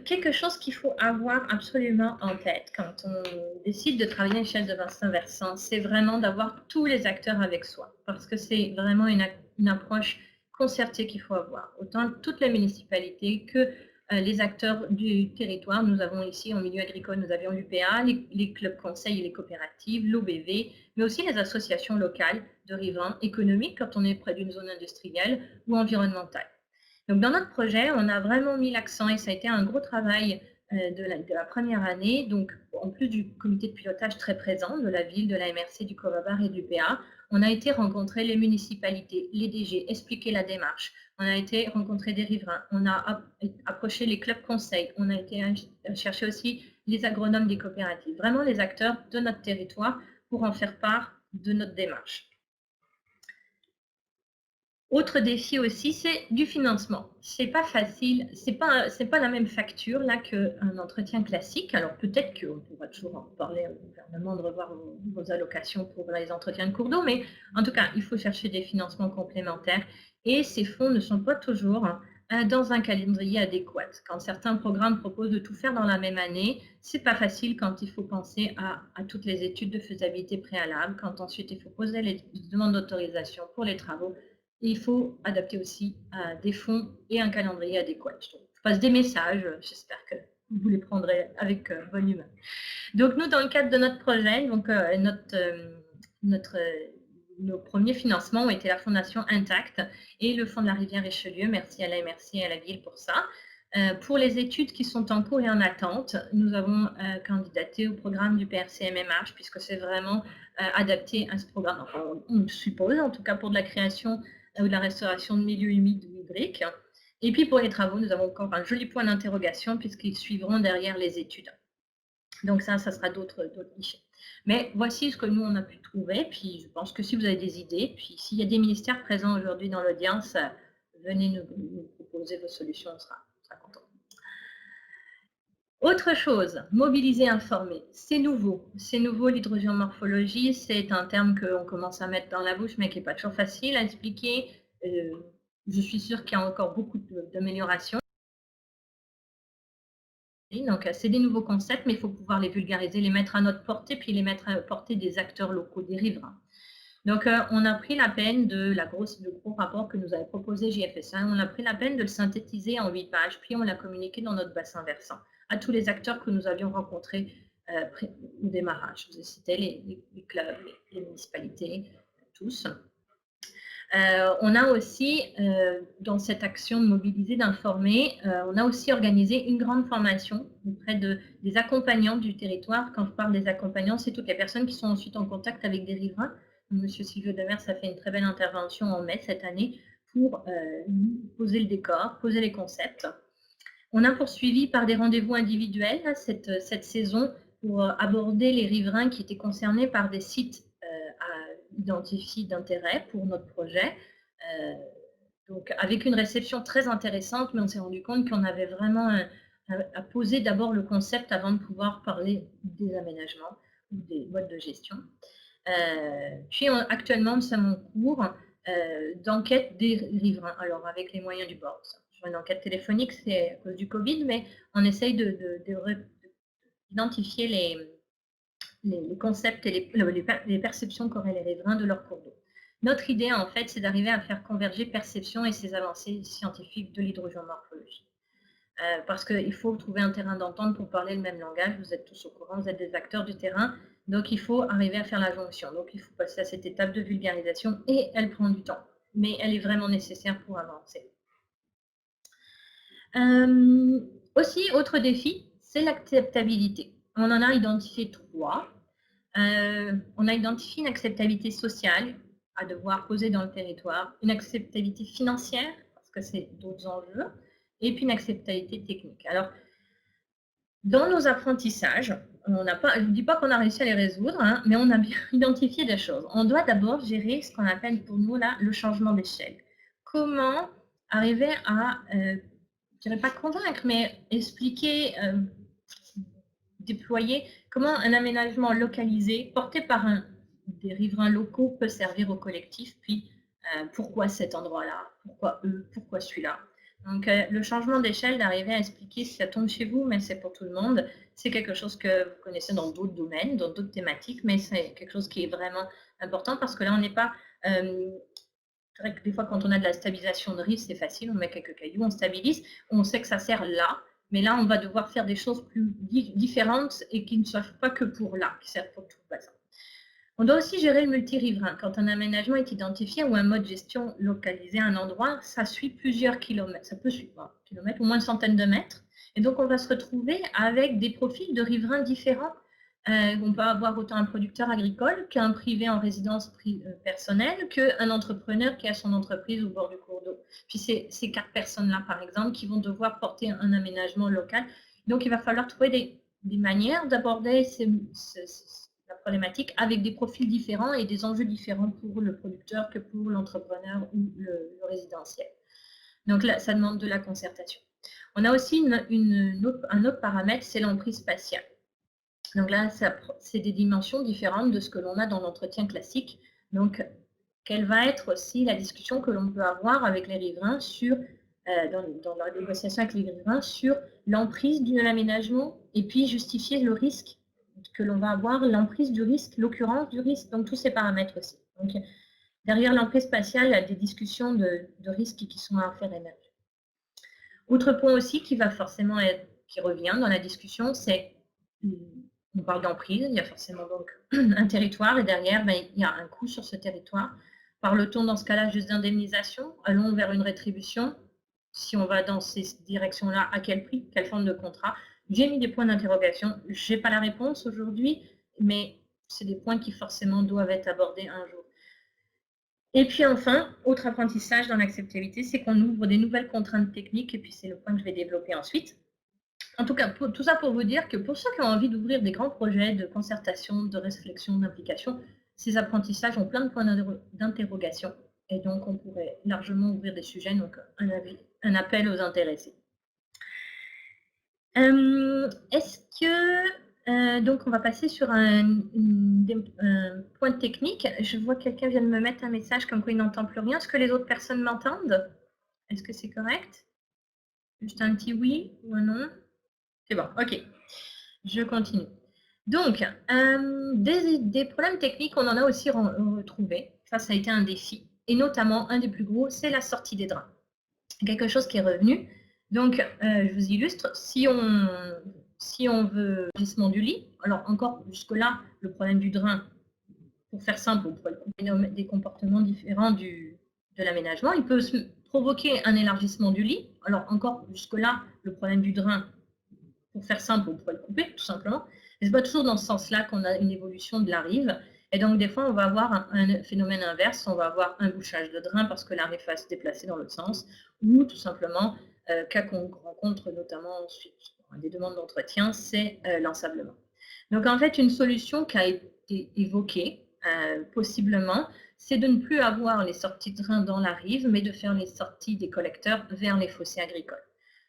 quelque chose qu'il faut avoir absolument en tête quand on décide de travailler à l'échelle de bassin versant, c'est vraiment d'avoir tous les acteurs avec soi, parce que c'est vraiment une approche concertée qu'il faut avoir. Autant toutes les municipalités que les acteurs du territoire. Nous avons ici en milieu agricole, nous avions l'UPA, les clubs conseils et les coopératives, l'OBV, mais aussi les associations locales de riverains économiques quand on est près d'une zone industrielle ou environnementale. Donc, dans notre projet, on a vraiment mis l'accent, et ça a été un gros travail de la première année. Donc, en plus du comité de pilotage très présent de la ville, de la MRC, du Covabar et du PA, on a été rencontrer les municipalités, les DG, expliquer la démarche. On a été rencontrer des riverains, on a approché les clubs conseils, on a été chercher aussi les agronomes des coopératives, vraiment les acteurs de notre territoire pour en faire part de notre démarche. Autre défi aussi, c'est du financement. C'est pas facile, c'est pas la même facture là qu'un entretien classique. Alors peut-être qu'on pourra toujours en parler au gouvernement de revoir vos allocations pour les entretiens de cours d'eau, mais en tout cas, il faut chercher des financements complémentaires et ces fonds ne sont pas toujours dans un calendrier adéquat. Quand certains programmes proposent de tout faire dans la même année, c'est pas facile quand il faut penser à toutes les études de faisabilité préalables, quand ensuite il faut poser les demandes d'autorisation pour les travaux. Et il faut adapter aussi des fonds et un calendrier adéquat. Je passe des messages, j'espère que vous les prendrez avec bonne humeur. Donc nous, dans le cadre de notre projet, donc, nos premiers financements ont été la Fondation Intact et le Fonds de la Rivière Richelieu. Merci à la MRC et à la ville pour ça. Pour les études qui sont en cours et en attente, nous avons candidaté au programme du PRCMMH puisque c'est vraiment adapté à ce programme. Enfin, on suppose, en tout cas pour de la création ou de la restauration de milieux humides ou hydriques. Et puis pour les travaux, nous avons encore un joli point d'interrogation puisqu'ils suivront derrière les études. Donc ça sera d'autres niches. Mais voici ce que nous, on a pu trouver. Puis je pense que si vous avez des idées, puis s'il y a des ministères présents aujourd'hui dans l'audience, venez nous proposer vos solutions, on sera content. Autre chose, mobiliser, informer. C'est nouveau l'hydrogéomorphologie, c'est un terme qu'on commence à mettre dans la bouche, mais qui n'est pas toujours facile à expliquer. Je suis sûre qu'il y a encore beaucoup d'améliorations. Donc, c'est des nouveaux concepts, mais il faut pouvoir les vulgariser, les mettre à notre portée, puis les mettre à portée des acteurs locaux, des riverains. Donc, on a pris la peine de le gros rapport que nous avait proposé JFS1, on a pris la peine de le synthétiser en 8 pages, puis on l'a communiqué dans notre bassin versant à tous les acteurs que nous avions rencontrés au démarrage. Je vous ai cité les clubs, les municipalités, tous. On a aussi, dans cette action de mobiliser, d'informer, on a aussi organisé une grande formation auprès des accompagnants du territoire. Quand je parle des accompagnants, c'est toutes les personnes qui sont ensuite en contact avec des riverains. Monsieur Sylvio Demers a fait une très belle intervention en mai cette année pour poser le décor, poser les concepts. On a poursuivi par des rendez-vous individuels cette saison pour aborder les riverains qui étaient concernés par des sites identifiés d'intérêt pour notre projet. Donc, avec une réception très intéressante, mais on s'est rendu compte qu'on avait vraiment à poser d'abord le concept avant de pouvoir parler des aménagements ou des modes de gestion. Puis actuellement, nous sommes en cours d'enquête des riverains, alors avec les moyens du bord. Une enquête téléphonique, c'est à cause du Covid, mais on essaye d'identifier les concepts et les perceptions qu'auraient les riverains de leur cours d'eau. Notre idée, en fait, c'est d'arriver à faire converger perception et ces avancées scientifiques de l'hydrogéomorphologie. Parce qu'il faut trouver un terrain d'entente pour parler le même langage. Vous êtes tous au courant, vous êtes des acteurs du terrain. Donc, il faut arriver à faire la jonction. Donc, il faut passer à cette étape de vulgarisation et elle prend du temps. Mais elle est vraiment nécessaire pour avancer. Aussi, autre défi, c'est l'acceptabilité. On en a identifié 3. On a identifié une acceptabilité sociale à devoir poser dans le territoire, une acceptabilité financière, parce que c'est d'autres enjeux, et puis une acceptabilité technique. Alors, dans nos apprentissages, je ne dis pas qu'on a réussi à les résoudre, hein, mais on a bien identifié des choses. On doit d'abord gérer ce qu'on appelle pour nous là le changement d'échelle. Comment arriver à, je ne dirais pas convaincre, mais expliquer, déployer comment un aménagement localisé porté par des riverains locaux peut servir au collectif, puis pourquoi cet endroit-là, pourquoi eux, pourquoi celui-là. Donc, le changement d'échelle, d'arriver à expliquer si ça tombe chez vous, mais c'est pour tout le monde, c'est quelque chose que vous connaissez dans d'autres domaines, dans d'autres thématiques, mais c'est quelque chose qui est vraiment important parce que là, on n'est pas... c'est vrai que des fois, quand on a de la stabilisation de risque, c'est facile, on met quelques cailloux, on stabilise, on sait que ça sert là, mais là, on va devoir faire des choses plus différentes et qui ne servent pas que pour là, qui servent pour tout le bassin. On doit aussi gérer le multi-riverain. Quand un aménagement est identifié ou un mode de gestion localisé à un endroit, ça suit plusieurs kilomètres. Ça peut suivre kilomètres, au moins une centaine de mètres. Et donc, on va se retrouver avec des profils de riverains différents. On peut avoir autant un producteur agricole qu'un privé en résidence personnelle, qu'un entrepreneur qui a son entreprise au bord du cours d'eau. Puis, ces 4 personnes-là, par exemple, qui vont devoir porter un aménagement local. Donc, il va falloir trouver des manières d'aborder la problématique avec des profils différents et des enjeux différents pour le producteur que pour l'entrepreneur ou le résidentiel. Donc là, ça demande de la concertation. On a aussi un autre paramètre, c'est l'emprise spatiale. Donc là, c'est des dimensions différentes de ce que l'on a dans l'entretien classique. Donc, quelle va être aussi la discussion que l'on peut avoir avec les riverains sur, dans la négociation avec les riverains sur l'emprise de l'aménagement et puis justifier le risque que l'on va avoir, l'emprise du risque, l'occurrence du risque, donc tous ces paramètres aussi. Donc, derrière l'emprise spatiale, il y a des discussions de risques qui sont à faire émerger. Autre point aussi qui va forcément qui revient dans la discussion, c'est, on parle d'emprise, il y a forcément donc un territoire et derrière, il y a un coût sur ce territoire. Parle-t-on dans ce cas-là juste d'indemnisation? Allons vers une rétribution? Si on va dans ces directions-là, à quel prix? Quelle forme de contrat? J'ai mis des points d'interrogation. Je n'ai pas la réponse aujourd'hui, mais c'est des points qui forcément doivent être abordés un jour. Et puis enfin, autre apprentissage dans l'acceptabilité, c'est qu'on ouvre des nouvelles contraintes techniques, et puis c'est le point que je vais développer ensuite. En tout cas, tout ça pour vous dire que pour ceux qui ont envie d'ouvrir des grands projets de concertation, de réflexion, d'implication, ces apprentissages ont plein de points d'interrogation, et donc on pourrait largement ouvrir des sujets, donc un appel aux intéressés. Est-ce que, donc on va passer sur un point technique. Je vois que quelqu'un vient de me mettre un message comme quoi il n'entend plus rien. Est-ce que les autres personnes m'entendent? Est-ce que c'est correct? Juste un petit oui ou un non? C'est bon, ok. Je continue. Donc, des problèmes techniques, on en a aussi retrouvé. Ça a été un défi. Et notamment, un des plus gros, c'est la sortie des drains. Quelque chose qui est revenu. Donc, je vous illustre. Si on veut l'élargissement du lit, alors encore jusque-là, le problème du drain, pour faire simple, on pourrait le des comportements différents de l'aménagement. Il peut provoquer un élargissement du lit. Alors encore jusque-là, le problème du drain, pour faire simple, on pourrait le couper, tout simplement. Mais ce n'est pas toujours dans ce sens-là qu'on a une évolution de la rive. Et donc, des fois, on va avoir un phénomène inverse. On va avoir un bouchage de drain parce que la rive va se déplacer dans l'autre sens. Ou tout simplement, cas qu'on rencontre notamment suite à des demandes d'entretien, c'est l'ensablement. Donc, en fait, une solution qui a été évoquée, possiblement, c'est de ne plus avoir les sorties de drain dans la rive, mais de faire les sorties des collecteurs vers les fossés agricoles.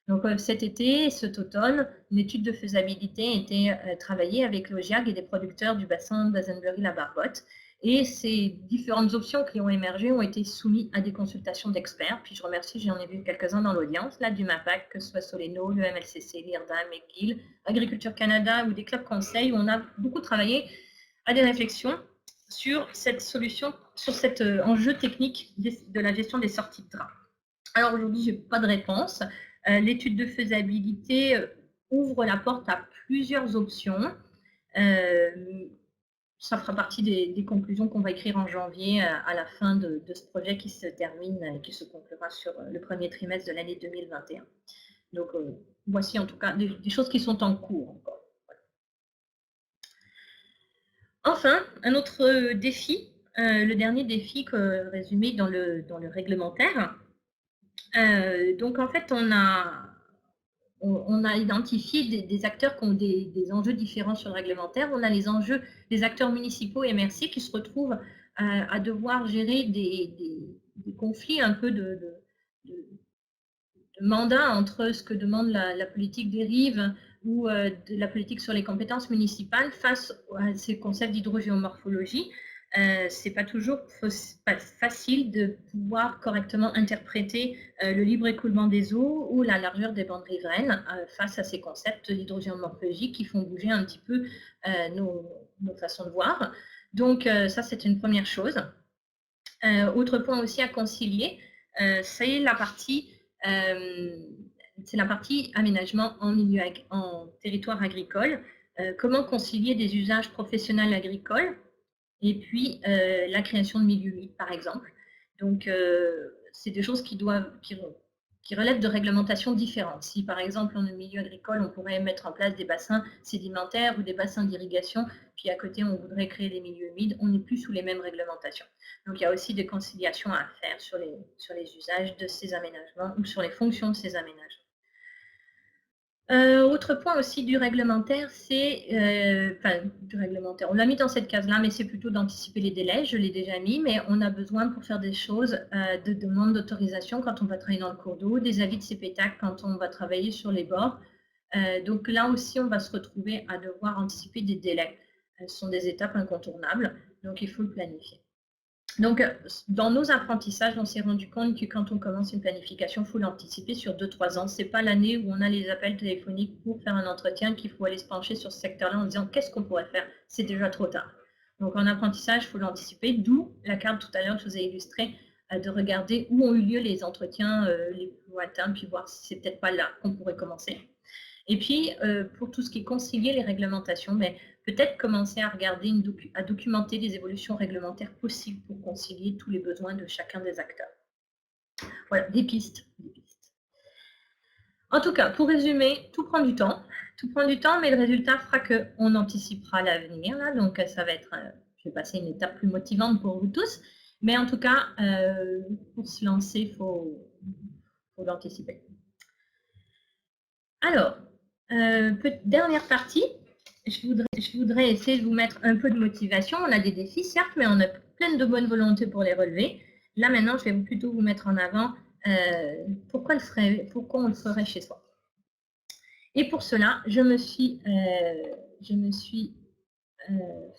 Donc cet été, cet automne, une étude de faisabilité a été travaillée avec l'OGIAG et des producteurs du bassin d'Azenbury-la-Barbotte. Et ces différentes options qui ont émergé ont été soumises à des consultations d'experts. Puis je remercie, j'en ai vu quelques-uns dans l'audience, là du MAPAC, que ce soit Soleno, le MLCC, l'IRDA, McGill, Agriculture Canada ou des clubs conseils, où on a beaucoup travaillé à des réflexions sur cette solution, sur cet enjeu technique de la gestion des sorties de drain. Alors aujourd'hui, je n'ai pas de réponse. L'étude de faisabilité ouvre la porte à plusieurs options. ça fera partie des conclusions qu'on va écrire en janvier à la fin de ce projet qui se termine et qui se conclura sur le premier trimestre de l'année 2021. Donc, voici en tout cas des choses qui sont en cours encore. Voilà. Enfin, un autre défi, le dernier défi résumé dans le réglementaire. Donc, en fait, on a identifié des acteurs qui ont des enjeux différents sur le réglementaire. On a les enjeux des acteurs municipaux et MRC qui se retrouvent à devoir gérer des conflits un peu de mandat entre ce que demande la politique des rives ou de la politique sur les compétences municipales face à ces concepts d'hydrogéomorphologie. C'est pas toujours facile de pouvoir correctement interpréter le libre écoulement des eaux ou la largeur des bandes riveraines face à ces concepts d'hydrogéomorphologie qui font bouger un petit peu nos façons de voir. Donc ça, c'est une première chose. Autre point aussi à concilier, c'est la partie aménagement en territoire agricole. Comment concilier des usages professionnels agricoles et puis la création de milieux humides, par exemple. Donc, c'est des choses qui relèvent de réglementations différentes. Si, par exemple, dans le milieu agricole, on pourrait mettre en place des bassins sédimentaires ou des bassins d'irrigation, puis à côté, on voudrait créer des milieux humides, on n'est plus sous les mêmes réglementations. Donc, il y a aussi des conciliations à faire sur les usages de ces aménagements ou sur les fonctions de ces aménagements. Autre point aussi du réglementaire, du réglementaire, on l'a mis dans cette case-là, mais c'est plutôt d'anticiper les délais, je l'ai déjà mis, mais on a besoin pour faire des choses de demande d'autorisation quand on va travailler dans le cours d'eau, des avis de CPTAC quand on va travailler sur les bords. Donc là aussi, on va se retrouver à devoir anticiper des délais. Ce sont des étapes incontournables, donc il faut le planifier. Donc, dans nos apprentissages, on s'est rendu compte que quand on commence une planification, il faut l'anticiper sur 2-3 ans. Ce n'est pas l'année où on a les appels téléphoniques pour faire un entretien qu'il faut aller se pencher sur ce secteur-là en disant qu'est-ce qu'on pourrait faire. C'est déjà trop tard. Donc, en apprentissage, il faut l'anticiper, d'où la carte tout à l'heure que je vous ai illustrée, de regarder où ont eu lieu les entretiens les plus lointains, puis voir si c'est peut-être pas là qu'on pourrait commencer. Et puis, pour tout ce qui est concilier les réglementations, mais peut-être commencer à regarder, à documenter des évolutions réglementaires possibles pour concilier tous les besoins de chacun des acteurs. Voilà, des pistes. En tout cas, pour résumer, tout prend du temps. Tout prend du temps, mais le résultat fera qu'on anticipera l'avenir. Donc, ça va être, je vais passer une étape plus motivante pour vous tous. Mais en tout cas, pour se lancer, il faut l'anticiper. Alors, dernière partie, je voudrais essayer de vous mettre un peu de motivation. On a des défis, certes, mais on a plein de bonne volonté pour les relever. Là, maintenant, je vais plutôt vous mettre en avant pourquoi on le ferait chez soi. Et pour cela, je me suis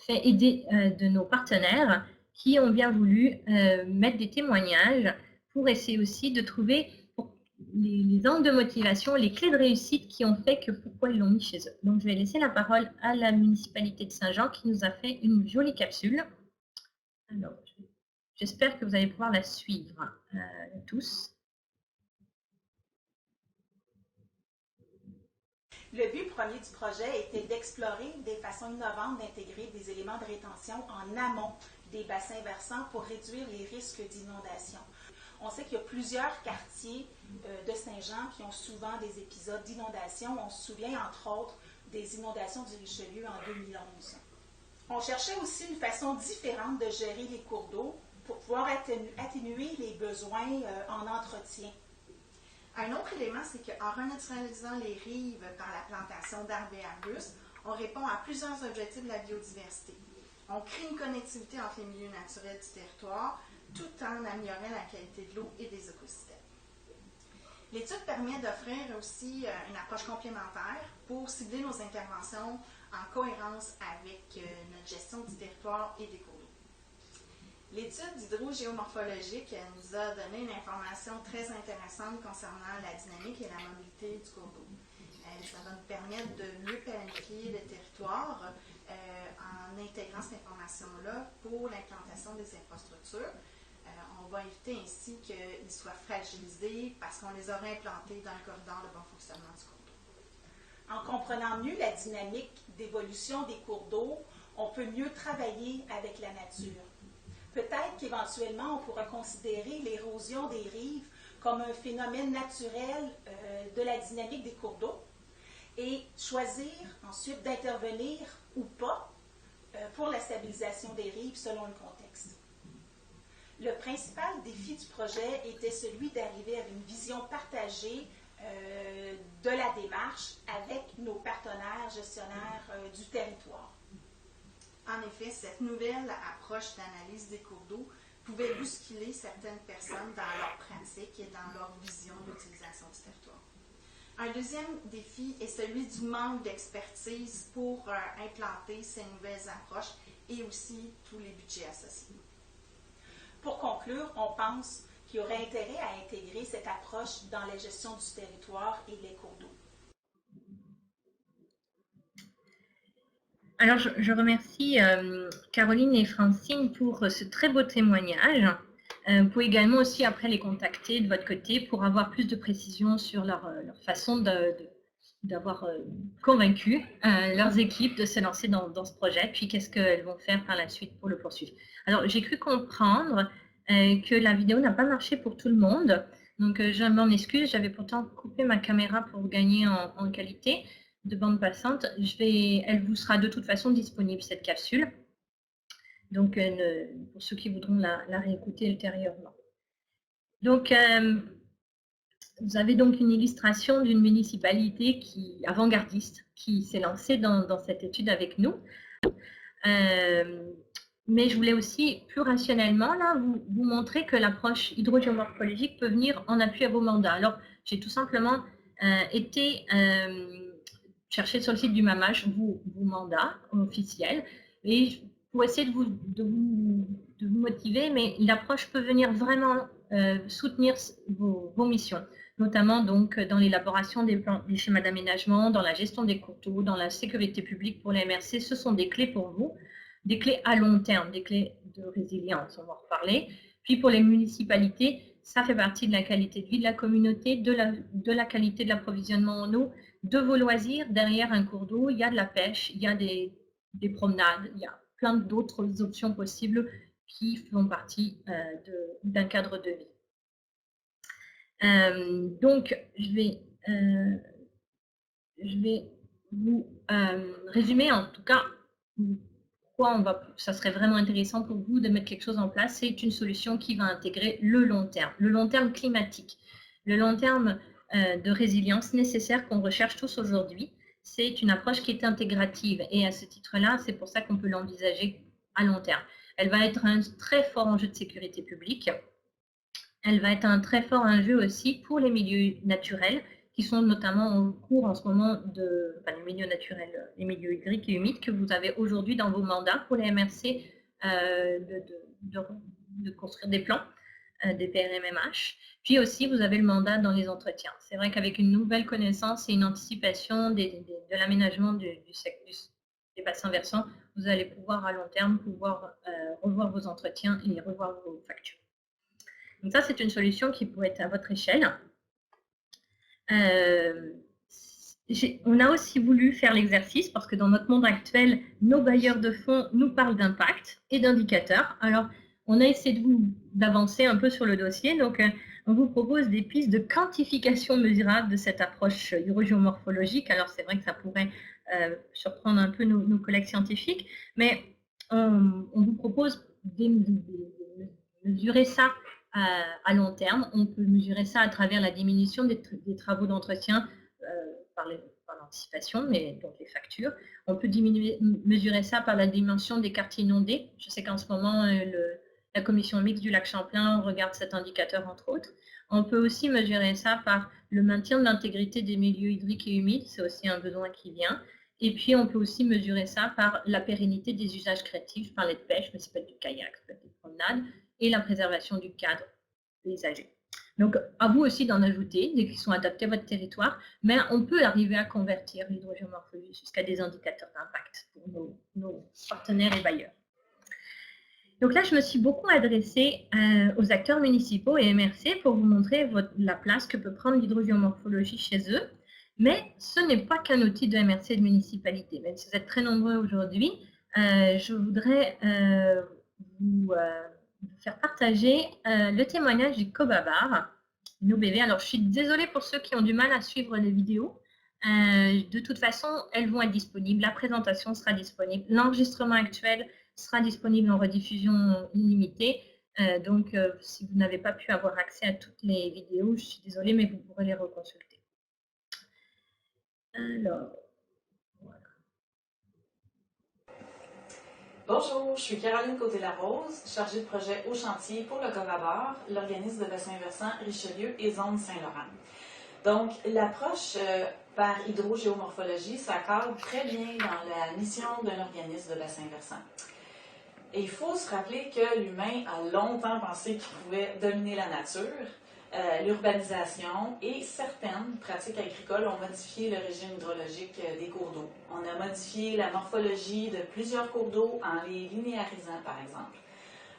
fait aider de nos partenaires qui ont bien voulu mettre des témoignages pour essayer aussi de trouver les angles de motivation, les clés de réussite qui ont fait que pourquoi ils l'ont mis chez eux. Donc, je vais laisser la parole à la municipalité de Saint-Jean qui nous a fait une jolie capsule. Alors, j'espère que vous allez pouvoir la suivre tous. Le but premier du projet était d'explorer des façons innovantes d'intégrer des éléments de rétention en amont des bassins versants pour réduire les risques d'inondation. On sait qu'il y a plusieurs quartiers de Saint-Jean qui ont souvent des épisodes d'inondation. On se souvient, entre autres, des inondations du Richelieu en 2011. On cherchait aussi une façon différente de gérer les cours d'eau pour pouvoir atténuer les besoins en entretien. Un autre élément, c'est qu'en renaturalisant les rives par la plantation d'arbres et arbustes, on répond à plusieurs objectifs de la biodiversité. On crée une connectivité entre les milieux naturels du territoire, tout en améliorant la qualité de l'eau et des écosystèmes. L'étude permet d'offrir aussi une approche complémentaire pour cibler nos interventions en cohérence avec notre gestion du territoire et des cours d'eau. L'étude d'hydrogéomorphologique nous a donné une information très intéressante concernant la dynamique et la mobilité du cours d'eau. Ça va nous permettre de mieux planifier le territoire en intégrant cette information-là pour l'implantation des infrastructures. On va éviter ainsi qu'ils soient fragilisés parce qu'on les aurait implantés dans le corridor de bon fonctionnement du cours d'eau. En comprenant mieux la dynamique d'évolution des cours d'eau, on peut mieux travailler avec la nature. Peut-être qu'éventuellement, on pourra considérer l'érosion des rives comme un phénomène naturel de la dynamique des cours d'eau et choisir ensuite d'intervenir ou pas pour la stabilisation des rives selon le contexte. Le principal défi du projet était celui d'arriver à une vision partagée de la démarche avec nos partenaires gestionnaires du territoire. En effet, cette nouvelle approche d'analyse des cours d'eau pouvait bousculer certaines personnes dans leur pratique et dans leur vision d'utilisation du territoire. Un deuxième défi est celui du manque d'expertise pour implanter ces nouvelles approches et aussi tous les budgets associés. Pour conclure, on pense qu'il y aurait intérêt à intégrer cette approche dans la gestion du territoire et les cours d'eau. Alors, je remercie Caroline et Francine pour ce très beau témoignage. Vous pouvez également aussi après les contacter de votre côté pour avoir plus de précisions sur leur façon d'avoir convaincu leurs équipes de se lancer dans ce projet, puis qu'est-ce qu'elles vont faire par la suite pour le poursuivre. Alors, j'ai cru comprendre que la vidéo n'a pas marché pour tout le monde, donc je m'en excuse, j'avais pourtant coupé ma caméra pour gagner en qualité de bande passante. Elle vous sera de toute façon disponible, cette capsule. Donc, pour ceux qui voudront la réécouter ultérieurement. Donc, vous avez donc une illustration d'une municipalité avant-gardiste qui s'est lancée dans cette étude avec nous. Mais je voulais aussi, plus rationnellement, là, vous montrer que l'approche hydrogéomorphologique peut venir en appui à vos mandats. Alors, j'ai tout simplement été chercher sur le site du MAMACH vos mandats officiels et pour essayer de vous motiver, mais l'approche peut venir vraiment soutenir vos missions, notamment donc dans l'élaboration des schémas d'aménagement, dans la gestion des cours d'eau, dans la sécurité publique pour les MRC. Ce sont des clés pour vous, des clés à long terme, des clés de résilience, on va en reparler. Puis pour les municipalités, ça fait partie de la qualité de vie de la communauté, de la qualité de l'approvisionnement en eau, de vos loisirs. Derrière un cours d'eau, il y a de la pêche, il y a des promenades, il y a plein d'autres options possibles qui font partie d'un cadre de vie. Donc, je vais vous résumer en tout cas pourquoi ça serait vraiment intéressant pour vous de mettre quelque chose en place. C'est une solution qui va intégrer le long terme climatique, le long terme de résilience nécessaire qu'on recherche tous aujourd'hui. C'est une approche qui est intégrative et à ce titre-là, c'est pour ça qu'on peut l'envisager à long terme. Elle va être un très fort enjeu de sécurité publique. Elle va être un très fort enjeu aussi pour les milieux naturels qui sont notamment en cours en ce moment les milieux naturels, les milieux hydriques et humides que vous avez aujourd'hui dans vos mandats pour les MRC de construire des plans, des PRMMH. Puis aussi, vous avez le mandat dans les entretiens. C'est vrai qu'avec une nouvelle connaissance et une anticipation de l'aménagement des bassins versants, vous allez pouvoir à long terme revoir vos entretiens et revoir vos factures. Donc ça, c'est une solution qui pourrait être à votre échelle. On a aussi voulu faire l'exercice parce que dans notre monde actuel, nos bailleurs de fonds nous parlent d'impact et d'indicateurs. Alors, on a essayé d'avancer un peu sur le dossier. Donc, on vous propose des pistes de quantification mesurable de cette approche hydrogéomorphologique. Alors, c'est vrai que ça pourrait surprendre un peu nos collègues scientifiques, mais on vous propose de mesurer ça à long terme. On peut mesurer ça à travers la diminution des travaux d'entretien par l'anticipation, mais donc les factures. On peut mesurer ça par la dimension des quartiers inondés. Je sais qu'en ce moment, la commission mixte du lac Champlain regarde cet indicateur, entre autres. On peut aussi mesurer ça par le maintien de l'intégrité des milieux hydriques et humides. C'est aussi un besoin qui vient. Et puis, on peut aussi mesurer ça par la pérennité des usages créatifs. Je parlais de pêche, mais ça peut être du kayak, ça peut être des promenades, et la préservation du cadre paysager. Donc, à vous aussi d'en ajouter, des qui sont adaptés à votre territoire, mais on peut arriver à convertir l'hydrogéomorphologie jusqu'à des indicateurs d'impact pour nos partenaires et bailleurs. Donc là, je me suis beaucoup adressée aux acteurs municipaux et MRC pour vous montrer la place que peut prendre l'hydrogéomorphologie chez eux. Mais ce n'est pas qu'un outil de MRC et de municipalité. Même si vous êtes très nombreux aujourd'hui, je voudrais vous faire partager le témoignage du Cobabar, une OBV. Alors, je suis désolée pour ceux qui ont du mal à suivre les vidéos. De toute façon, elles vont être disponibles. La présentation sera disponible. L'enregistrement actuel sera disponible en rediffusion illimitée. Donc, si vous n'avez pas pu avoir accès à toutes les vidéos, je suis désolée, mais vous pourrez les reconsulter. Alors, voilà. Bonjour, je suis Caroline Côté-Larose, chargée de projet au chantier pour le Covabar, l'organisme de bassin versant Richelieu et zone Saint-Laurent. Donc, l'approche par hydrogéomorphologie s'accorde très bien dans la mission d'un organisme de bassin versant. Et il faut se rappeler que l'humain a longtemps pensé qu'il pouvait dominer la nature. L'urbanisation et certaines pratiques agricoles ont modifié le régime hydrologique des cours d'eau. On a modifié la morphologie de plusieurs cours d'eau en les linéarisant, par exemple.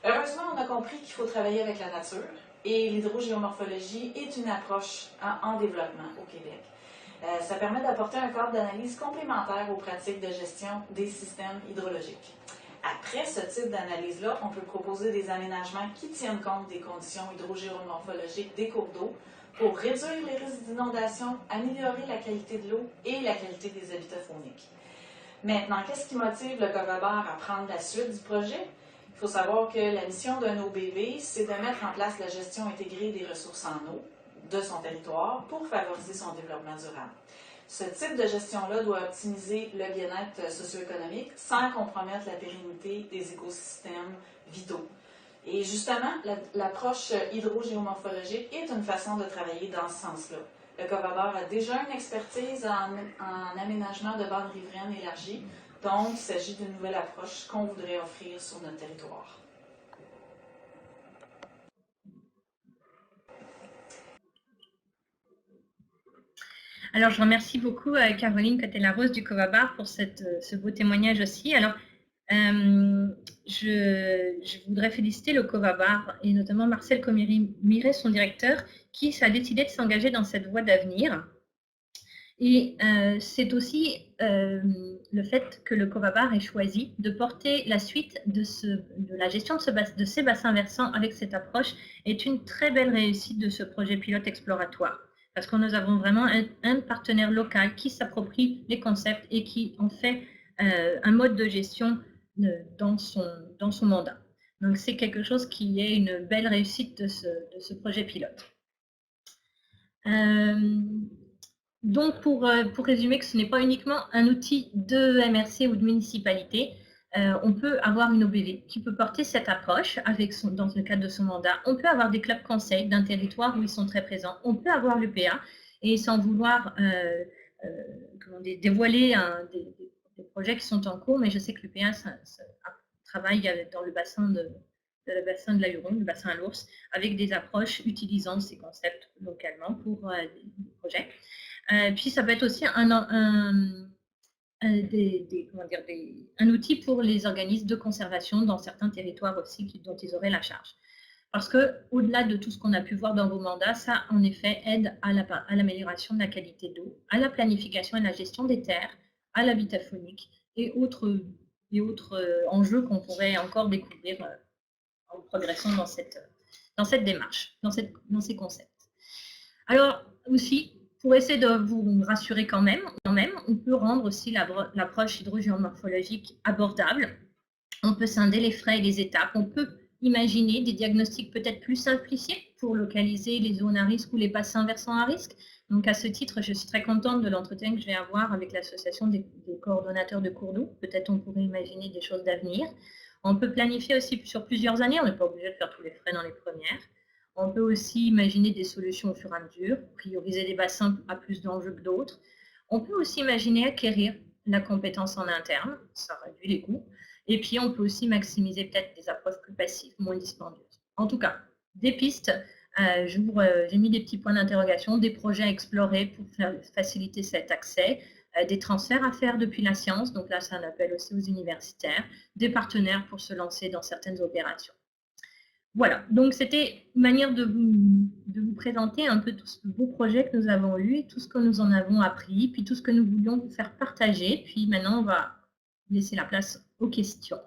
Heureusement, on a compris qu'il faut travailler avec la nature et l'hydrogéomorphologie est une approche en développement au Québec. Ça permet d'apporter un cadre d'analyse complémentaire aux pratiques de gestion des systèmes hydrologiques. Après ce type d'analyse-là, on peut proposer des aménagements qui tiennent compte des conditions hydrogéomorphologiques des cours d'eau pour réduire les risques d'inondation, améliorer la qualité de l'eau et la qualité des habitats fauniques. Maintenant, qu'est-ce qui motive le Covabar à prendre la suite du projet? Il faut savoir que la mission d'un OBV, c'est de mettre en place la gestion intégrée des ressources en eau de son territoire pour favoriser son développement durable. Ce type de gestion-là doit optimiser le bien-être socio-économique sans compromettre la pérennité des écosystèmes vitaux. Et justement, l'approche hydrogéomorphologique est une façon de travailler dans ce sens-là. Le Covabar a déjà une expertise en aménagement de bandes riveraines élargies, donc il s'agit d'une nouvelle approche qu'on voudrait offrir sur notre territoire. Alors, je remercie beaucoup Caroline Côté-Larose du Covabar pour ce beau témoignage aussi. Alors, je voudrais féliciter le Covabar et notamment Marcel Comiret, son directeur, qui a décidé de s'engager dans cette voie d'avenir. Et c'est aussi le fait que le Covabar ait choisi de porter la suite de la gestion de ces bassins versants avec cette approche est une très belle réussite de ce projet pilote exploratoire. Parce que nous avons vraiment un partenaire local qui s'approprie les concepts et qui en fait un mode de gestion dans son mandat. Donc, c'est quelque chose qui est une belle réussite de ce projet pilote. Donc, pour résumer, que ce n'est pas uniquement un outil de MRC ou de municipalité, on peut avoir une OBV qui peut porter cette approche dans le cadre de son mandat. On peut avoir des clubs conseils d'un territoire où ils sont très présents. On peut avoir l'UPA et sans vouloir dévoiler des projets qui sont en cours, mais je sais que l'UPA travaille dans le bassin de la Huron, le bassin à l'ours, avec des approches utilisant ces concepts localement pour des projets. Puis ça peut être aussi un outil pour les organismes de conservation dans certains territoires aussi dont ils auraient la charge. Parce qu'au-delà de tout ce qu'on a pu voir dans vos mandats, ça, en effet, aide à l'amélioration de la qualité d'eau, à la planification et la gestion des terres, à l'habitat faunique et autres enjeux qu'on pourrait encore découvrir en progressant dans cette démarche, dans ces concepts. Alors, aussi, pour essayer de vous rassurer quand même, on peut rendre aussi l'approche hydrogéomorphologique abordable. On peut scinder les frais et les étapes. On peut imaginer des diagnostics peut-être plus simplifiés pour localiser les zones à risque ou les bassins versants à risque. Donc, à ce titre, je suis très contente de l'entretien que je vais avoir avec l'association des coordonnateurs de cours d'eau. Peut-être on pourrait imaginer des choses d'avenir. On peut planifier aussi sur plusieurs années. On n'est pas obligé de faire tous les frais dans les premières. On peut aussi imaginer des solutions au fur et à mesure, prioriser des bassins à plus d'enjeux que d'autres. On peut aussi imaginer acquérir la compétence en interne, ça réduit les coûts. Et puis, on peut aussi maximiser peut-être des approches plus passives, moins dispendieuses. En tout cas, des pistes. J'ai mis des petits points d'interrogation, des projets à explorer pour faciliter cet accès, des transferts à faire depuis la science. Donc là, c'est un appel aussi aux universitaires, des partenaires pour se lancer dans certaines opérations. Voilà, donc c'était une manière de vous présenter un peu tout ce beau projet que nous avons eu, tout ce que nous en avons appris, puis tout ce que nous voulions vous faire partager. Puis maintenant, on va laisser la place aux questions.